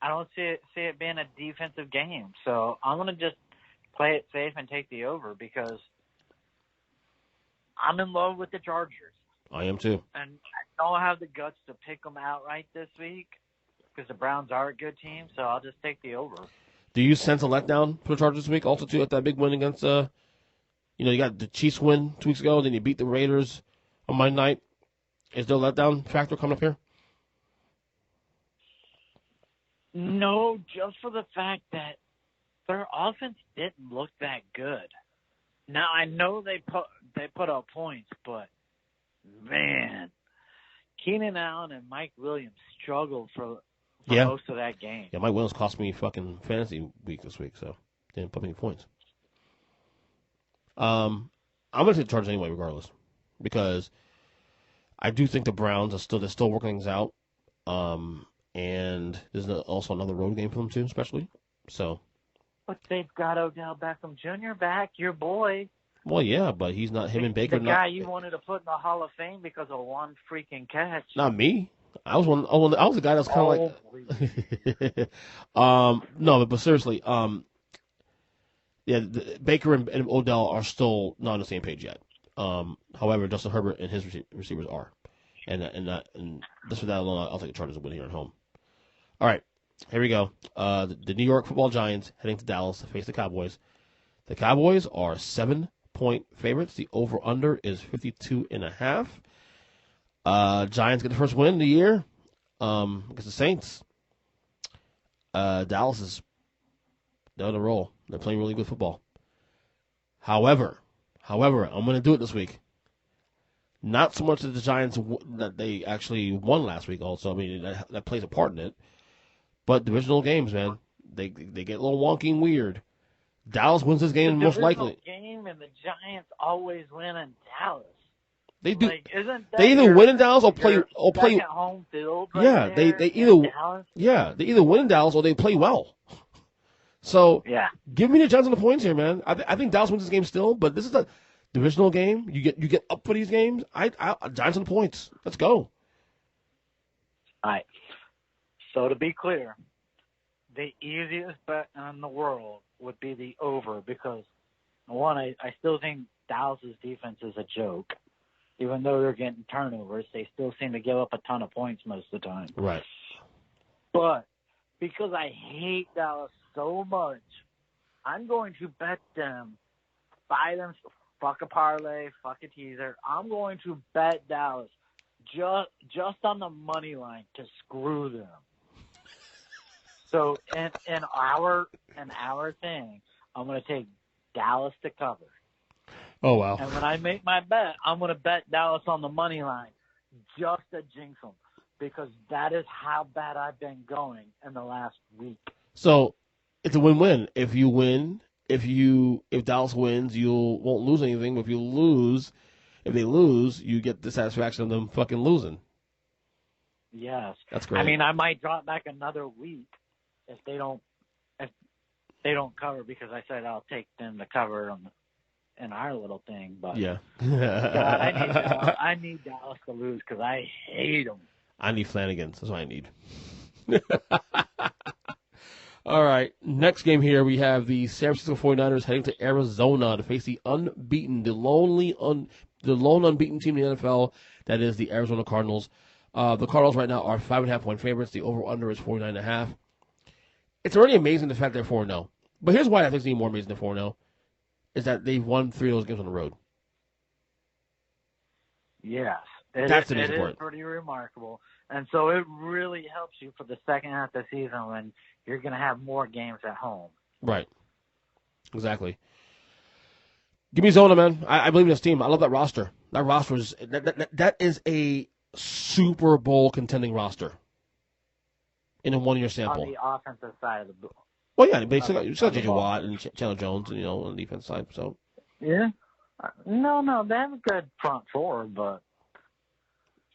I don't see it being a defensive game. So I'm going to just play it safe and take the over because I'm in love with the Chargers. I am too. And I don't have the guts to pick them outright this week because the Browns are a good team, so I'll just take the over. Do you sense a letdown for the Chargers this week? Also, too, at that big win against, you got the Chiefs win 2 weeks ago, then you beat the Raiders on Monday night. Is there a letdown factor coming up here? No, just for the fact that their offense didn't look that good. Now I know they put up points, but man, Keenan Allen and Mike Williams struggled for most of that game. Yeah, Mike Williams cost me fucking fantasy week this week, so didn't put any points. I'm gonna take the Chargers anyway, regardless, because I do think the Browns they're still working things out. And there's also another road game for them too, especially. So. But they've got Odell Beckham Jr. back, your boy. Well, yeah, but he's not him and Baker. The guy you wanted to put in the Hall of Fame because of one freaking catch. Not me. I was the guy that's kind of like. No, but seriously, Baker and Odell are still not on the same page yet. However, Justin Herbert and his receivers are, and just for that alone, I'll take the Chargers to win here at home. All right, here we go. The New York Football Giants heading to Dallas to face the Cowboys. The Cowboys are 7-point favorites. The over/under is 52.5. Giants get the first win of the year against the Saints. Dallas they're on a roll. They're playing really good football. However, However, I'm going to do it this week. Not so much that the Giants that they actually won last week. Also, I mean that plays a part in it. But divisional games, man, they get a little wonky and weird. Dallas wins this game most likely. Game and the Giants always win in Dallas. They do. Like, isn't that they either win in Dallas or play home field. Right yeah, there they either Dallas? they either win in Dallas or they play well. So yeah, give me the Giants on the points here, man. I think Dallas wins this game still, but this is a divisional game. You get up for these games. Giants on the points. Let's go. All right. So to be clear, the easiest bet in the world would be the over because, one, I still think Dallas's defense is a joke. Even though they're getting turnovers, they still seem to give up a ton of points most of the time. Right. But because I hate Dallas so much, I'm going to bet them, buy them, fuck a parlay, fuck a teaser. I'm going to bet Dallas just on the money line to screw them. So in our thing, I'm going to take Dallas to cover. Oh, wow. And when I make my bet, I'm going to bet Dallas on the money line just to jinx them because that is how bad I've been going in the last week. So it's a win-win. If you win, if Dallas wins, you won't lose anything. But if they lose, you get the satisfaction of them fucking losing. Yes. That's great. I mean, I might drop back another week if they don't cover because I said I'll take them to cover in our little thing. But yeah. God, I need Dallas to lose because I hate them. I need Flanagan. That's what I need. All right. Next game here, we have the San Francisco 49ers heading to Arizona to face the lone unbeaten team in the NFL, that is the Arizona Cardinals. The Cardinals right now are 5.5-point favorites. The over-under is 49.5. It's already amazing the fact they're 4-0. But here's why I think it's even more amazing than 4-0, is that they've won 3 of those games on the road. Yes. It is pretty remarkable. And so it really helps you for the second half of the season when you're going to have more games at home. Right. Exactly. Give me Zona, man. I believe in this team. I love that roster. That roster that is a Super Bowl contending roster in a 1-year sample. On the offensive side of the ball. Well, yeah, but you still got J.J. Watt and Chandler Jones, on the defense side. So. Yeah. No, they have a good front four, but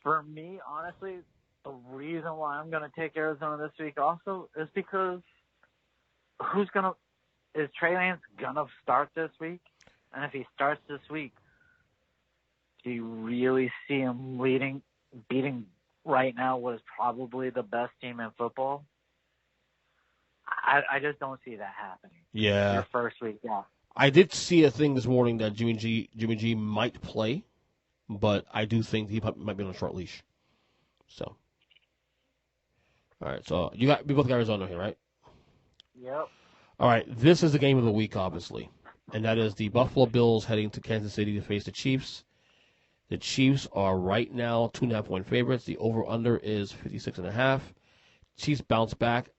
for me, honestly, the reason why I'm going to take Arizona this week also is because is Trey Lance going to start this week? And if he starts this week, do you really see him beating right now what is probably the best team in football? I just don't see that happening. Yeah. Your first week, yeah. I did see a thing this morning that Jimmy G might play, but I do think he might be on a short leash. So, all right. So we both got Arizona here, right? Yep. All right. This is the game of the week, obviously, and that is the Buffalo Bills heading to Kansas City to face the Chiefs. The Chiefs are right now 2.5-point favorites. The over/under is 56.5. Chiefs bounced back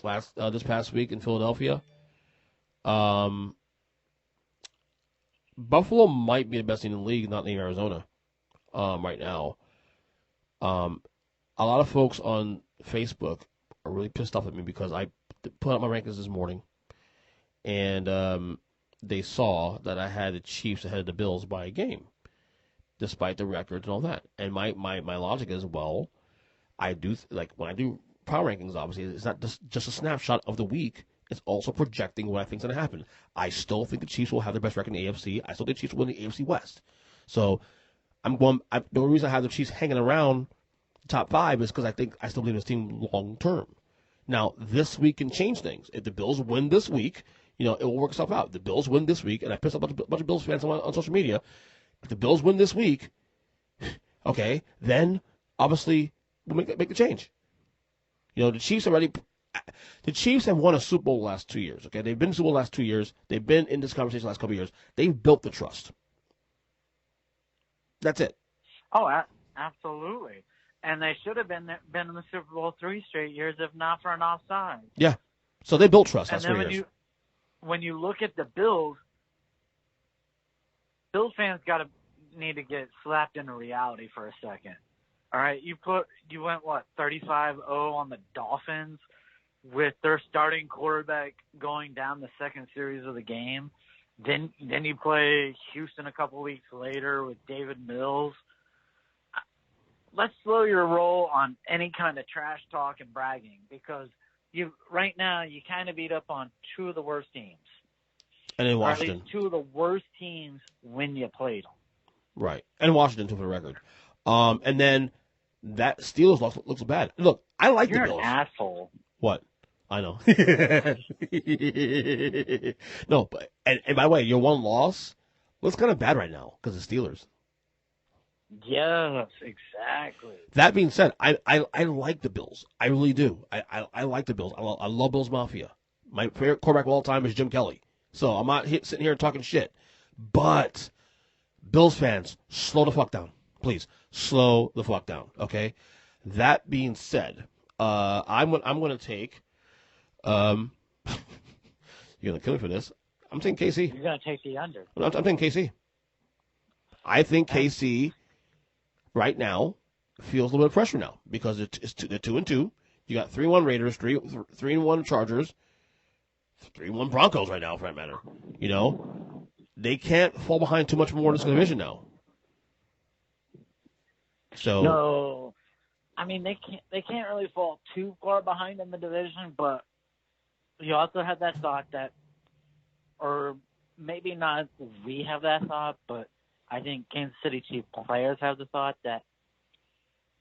this past week in Philadelphia. Buffalo might be the best team in the league, not in Arizona, right now. A lot of folks on Facebook are really pissed off at me because I put out my rankings this morning, and they saw that I had the Chiefs ahead of the Bills by a game, despite the records and all that. And my logic is, well, I do when I do power rankings, obviously, it's not just a snapshot of the week. It's also projecting what I think is going to happen. I still think the Chiefs will have the best record in the AFC. I still think the Chiefs will win the AFC West. So the only reason I have the Chiefs hanging around the top 5 is because I think I still believe in this team long term. Now, this week can change things. If the Bills win this week, it will work itself out. If the Bills win this week, and I pissed off a bunch of Bills fans on social media, if the Bills win this week, okay, then obviously we'll make the change. The Chiefs have won a Super Bowl the last 2 years. Okay, they've been in the Super Bowl the last 2 years. They've been in this conversation the last couple of years. They've built the trust. That's it. Oh, absolutely. And they should have been in the Super Bowl 3 straight years, if not for an offside. Yeah. So they built trust. And then when you look at the Bills, Bills fans need to get slapped into reality for a second. All right, you went 35-0 on the Dolphins with their starting quarterback going down the second series of the game. Then you play Houston a couple weeks later with David Mills. Let's slow your roll on any kind of trash talk and bragging, because right now you kind of beat up on two of the worst teams. And in Washington. Washington. Or at least two of the worst teams when you played them. Right. And Washington, too, for the record. And then that Steelers loss looks bad. Look, I like the Bills. You're an asshole. What? I know. No, but and by the way, your one loss looks kind of bad right now because of Steelers. Yes, exactly. That being said, I like the Bills. I really do. I like the Bills. I love Bills Mafia. My favorite quarterback of all time is Jim Kelly. So I'm not sitting here talking shit. But Bills fans, slow the fuck down. Please, slow the fuck down, okay? That being said, I'm going to take you're going to kill me for this. I'm taking KC. You're going to take the under. I'm taking KC. I think KC right now feels a little bit of pressure now because they're 2-2. You got 3-1 Raiders, 3-1 Chargers, 3-1 Broncos right now, for that matter. You know, they can't fall behind too much more in this division now. So no, I mean they can't really fall too far behind in the division, but you also have that thought that, or maybe not. We have that thought, but I think Kansas City Chiefs players have the thought that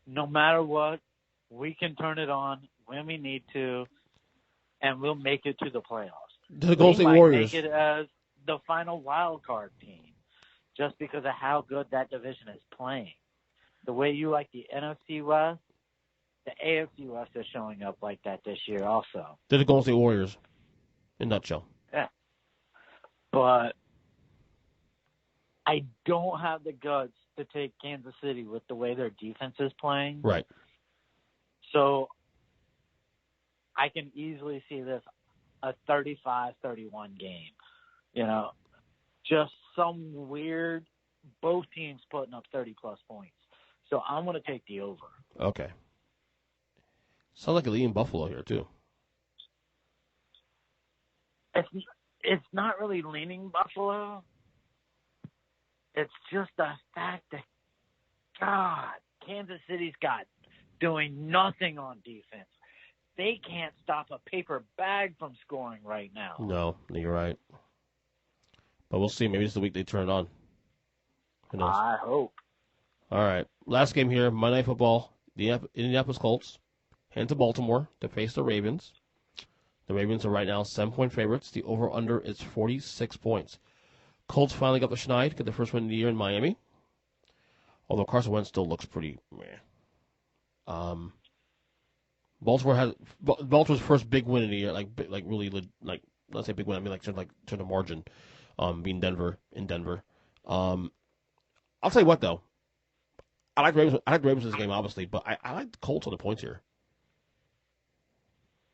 no matter what, we can turn it on when we need to, and we'll make it to the playoffs. The Golden State Warriors make it as the final wild card team, just because of how good that division is playing. The way you like the NFC West, the AFC West is showing up like that this year also. They're the Golden State Warriors, in a nutshell. Yeah. But I don't have the guts to take Kansas City with the way their defense is playing. Right. So I can easily see this a 35-31 game. You know, just some weird, both teams putting up 30-plus points. So I'm going to take the over. Okay. Sounds like a lead in Buffalo here, too. It's not really leaning Buffalo. It's just the fact that, God, Kansas City's got doing nothing on defense. They can't stop a paper bag from scoring right now. No, you're right. But we'll see. Maybe it's the week they turn it on. Who knows? I hope. All right. Last game here, Monday Night Football. The Indianapolis Colts head to Baltimore to face the Ravens. The Ravens are right now 7-point favorites. The over-under is 46 points. Colts finally got the schneid, get the first win of the year in Miami. Although Carson Wentz still looks pretty meh. Baltimore's first big win of the year, like let's say big win. I mean turn the margin, being Denver. I'll tell you what though, I like the Ravens in this game obviously, but I like the Colts on the points here.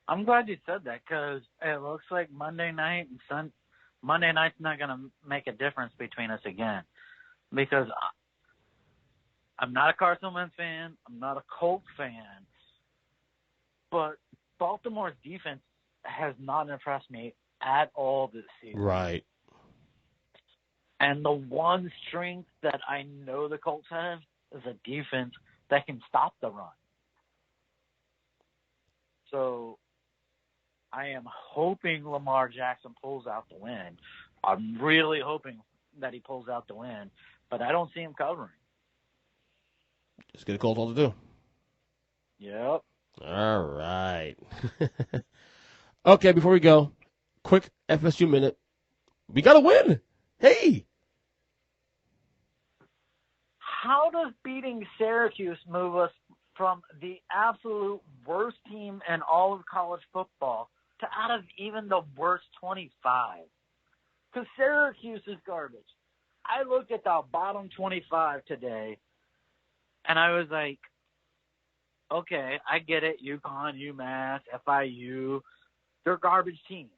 I'm glad you said that because it looks like Monday night's not going to make a difference between us again, because I'm not a Carson Wentz fan. I'm not a Colts fan. But Baltimore's defense has not impressed me at all this season. Right. And the one strength that I know the Colts have is a defense that can stop the run. So I am hoping Lamar Jackson pulls out the win. I'm really hoping that he pulls out the win, but I don't see him covering. Just get a Colts all to do. Yep. All right. Okay, before we go, quick FSU minute. We got to win. Hey. How does beating Syracuse move us from the absolute worst team in all of college football to out of even the worst 25? Because Syracuse is garbage. I looked at the bottom 25 today, and I was like, okay, I get it. UConn, UMass, FIU, they're garbage teams.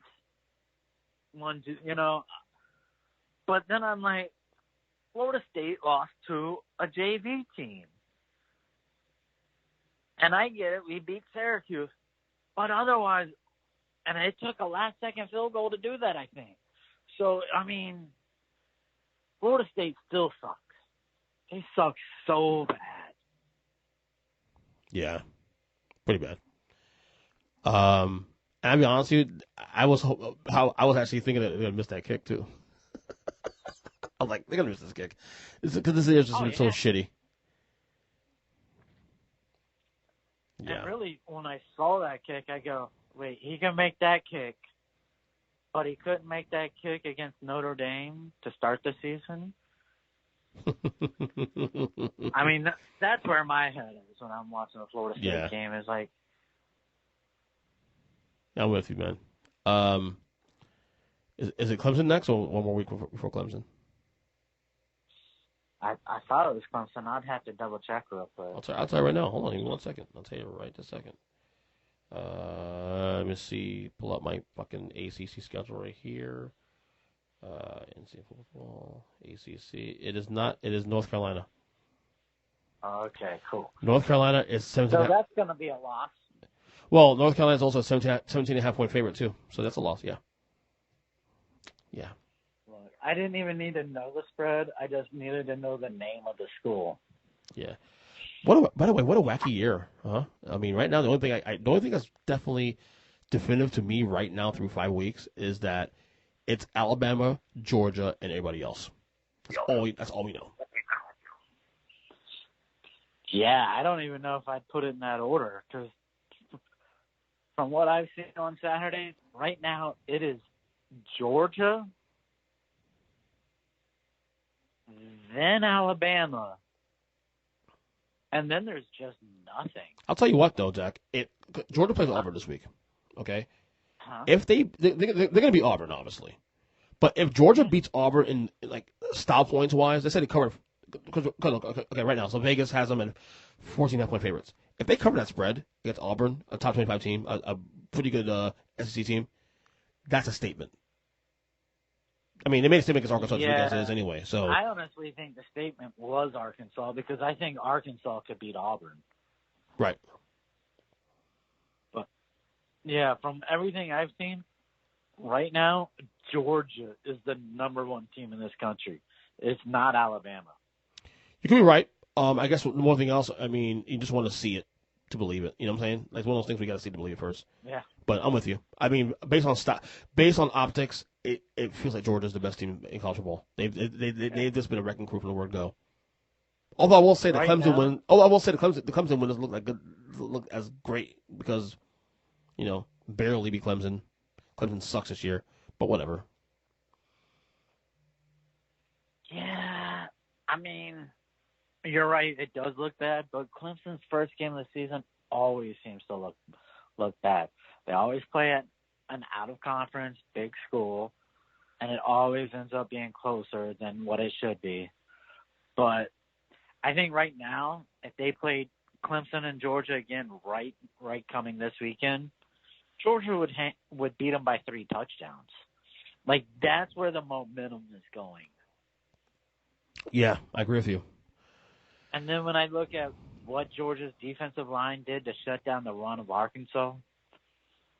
But then I'm like, Florida State lost to a JV team. And I get it, we beat Syracuse. But otherwise, and it took a last-second field goal to do that, I think. So, I mean, Florida State still sucks. They suck so bad. Yeah, pretty bad. And I'll be honest with you, I was actually thinking that they're gonna miss that kick too. I was like, they're gonna miss this kick because this year's just been so shitty. Yeah. And really, when I saw that kick, I go, wait, he can make that kick, but he couldn't make that kick against Notre Dame to start the season? I mean, that's where my head is when I'm watching the Florida State game. Is like, I'm with you, man. Is it Clemson next, or one more week before Clemson? I thought it was Clemson. I'd have to double check real quick. I'll tell you right now. Hold on, give me 1 second. I'll tell you right this second. Let me see. Pull up my fucking ACC schedule right here. NCAA football, ACC. It is not. It is North Carolina. Okay, cool. North Carolina is 17. So that's going to be a loss. Well, North Carolina is also a 17.5 point favorite too. So that's a loss. Yeah. Yeah. Look, I didn't even need to know the spread. I just needed to know the name of the school. Yeah. By the way, what a wacky year, huh? I mean, right now the only thing that's definitely definitive to me right now through 5 weeks is that it's Alabama, Georgia, and everybody else. That's all we know. Yeah, I don't even know if I'd put it in that order because from what I've seen on Saturday, right now it is Georgia, then Alabama, and then there's just nothing. I'll tell you what, though, Jack. Georgia plays Auburn this week, okay? Huh? If they're going to be Auburn, obviously. But if Georgia beats Auburn in like style points wise, they said they covered. Okay, right now, so Vegas has them at 14.5 point favorites. If they cover that spread against Auburn, a top 25 team, a pretty good SEC team, that's a statement. I mean, they made a statement against Arkansas this week as is anyway. So I honestly think the statement was Arkansas because I think Arkansas could beat Auburn. Right. But yeah, from everything I've seen, right now Georgia is the number one team in this country. It's not Alabama. You could be right. I guess more thing else, I mean, you just want to see it to believe it. You know what I'm saying? Like one of those things we got to see to believe it first. Yeah. But I'm with you. I mean, based on optics, it feels like Georgia's the best team in college football. They've just been a wrecking crew from the word go. Although I will say the Clemson win. Oh, I will say the Clemson win doesn't look as great because, barely beat Clemson. Clemson sucks this year, but whatever. Yeah, I mean, you're right. It does look bad, but Clemson's first game of the season always seems to look bad. They always play at an out-of-conference big school, and it always ends up being closer than what it should be. But I think right now, if they played Clemson and Georgia again right coming this weekend, Georgia would beat them by 3 touchdowns. Like, that's where the momentum is going. Yeah, I agree with you. And then when I look at what Georgia's defensive line did to shut down the run of Arkansas,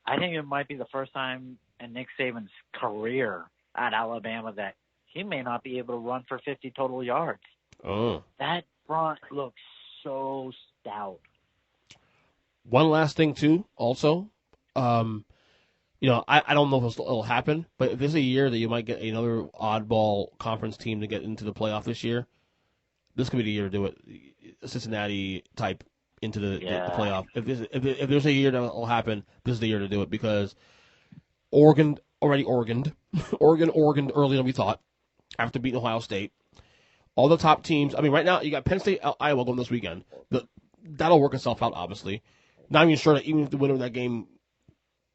I think it might be the first time in Nick Saban's career at Alabama that he may not be able to run for 50 total yards. Oh. That front looks so stout. One last thing, too, also. I don't know if it'll happen, but if there's a year that you might get another oddball conference team to get into the playoff this year, this could be the year to do it. Cincinnati type into the playoff. If there's a year that will happen, this is the year to do it because Oregon already Oregoned earlier than we thought after beating Ohio State. All the top teams. I mean, right now you got Penn State, Iowa going this weekend. That'll work itself out, obviously. Not even sure that even if the winner of that game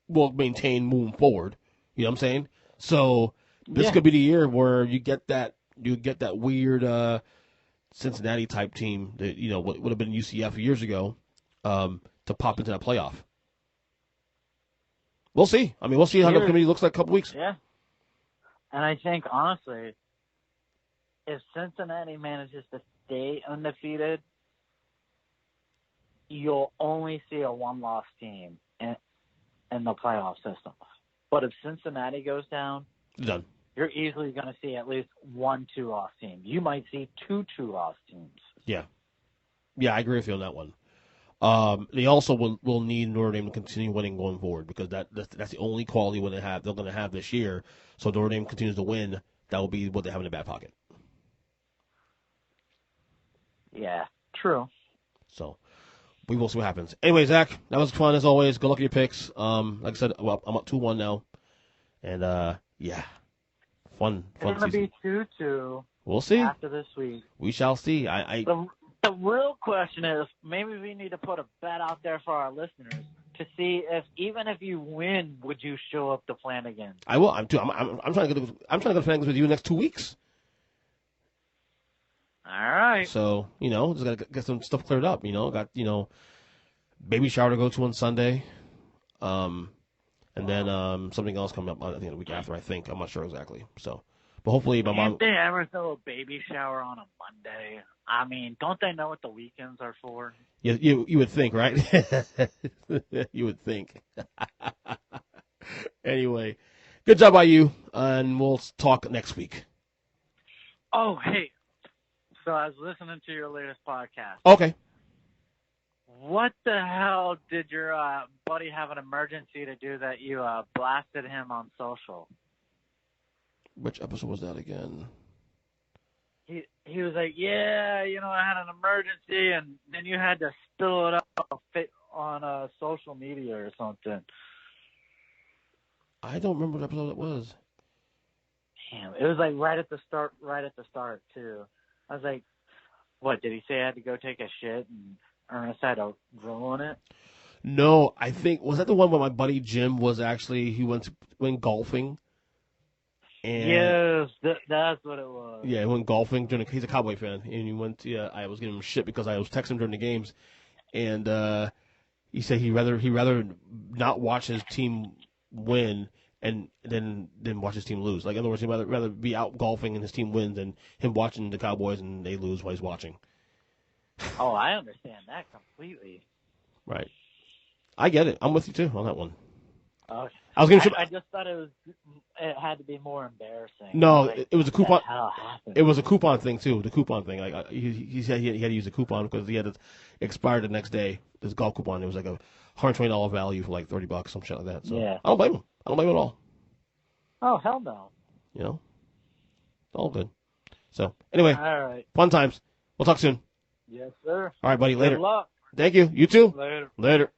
will maintain moving forward. You know what I'm saying? So this could be the year where you get that weird Cincinnati type team that would have been UCF years ago to pop into that playoff. We'll see. I mean, we'll see how the committee looks like in a couple weeks. Yeah. And I think honestly, if Cincinnati manages to stay undefeated, you'll only see a one-loss team in the playoff system. But if Cincinnati goes down, Done. you're easily going to see at least one two-loss team. You might see two two-loss teams. Yeah. Yeah, I agree with you on that one. They also will need Notre Dame to continue winning going forward because that's the only quality they're going to have this year. So Notre Dame continues to win, that will be what they have in the back pocket. Yeah, true. So we will see what happens. Anyway, Zach, that was fun as always. Good luck with your picks. Like I said, well, I'm up 2-1 now, and yeah, fun It's going to season. be 2-2. We'll see. After this week. We shall see. The real question is, maybe we need to put a bet out there for our listeners to see if even if you win, would you show up to Flanagan? I will. I'm trying to go to Flanagan's with you next 2 weeks. All right. So just gotta get some stuff cleared up. Got baby shower to go to on Sunday, and then something else coming up. I think the week after. I'm not sure exactly. So, but hopefully my mom. Can't they ever throw a baby shower on a Monday? I mean, don't they know what the weekends are for? You would think, right? You would think. Anyway, good job by you, and we'll talk next week. Oh, hey. So I was listening to your latest podcast. Okay. What the hell did your buddy have an emergency to do that you blasted him on social? Which episode was that again? He was like, yeah, I had an emergency, and then you had to spill it up on social media or something. I don't remember what episode it was. Damn, it was like right at the start too. I was like, what, did he say I had to go take a shit and Ernest had to ruin it? No, I think, was that the one where my buddy Jim he went golfing? And yes, that's what it was. Yeah, he went golfing. He's a Cowboy fan, and I was giving him shit because I was texting him during the games, and he said he'd rather not watch his team win and then watch his team lose. Like, in other words, he'd rather be out golfing and his team wins than him watching the Cowboys and they lose while he's watching. Oh, I understand that completely. Right. I get it. I'm with you too on that one. Okay. I just thought it had to be more embarrassing. No, like, it was a coupon. What the hell happened? It was a coupon thing too. The coupon thing. Like he said, he had to use a coupon because he had to expire the next day. This golf coupon. It was like a $120 value for like $30, some shit like that. So yeah. I don't blame him. I don't blame him at all. Oh, hell no. All good. So anyway, all right. Fun times. We'll talk soon. Yes, sir. All right, buddy. Later. Good luck. Thank you. You too. Later. Later.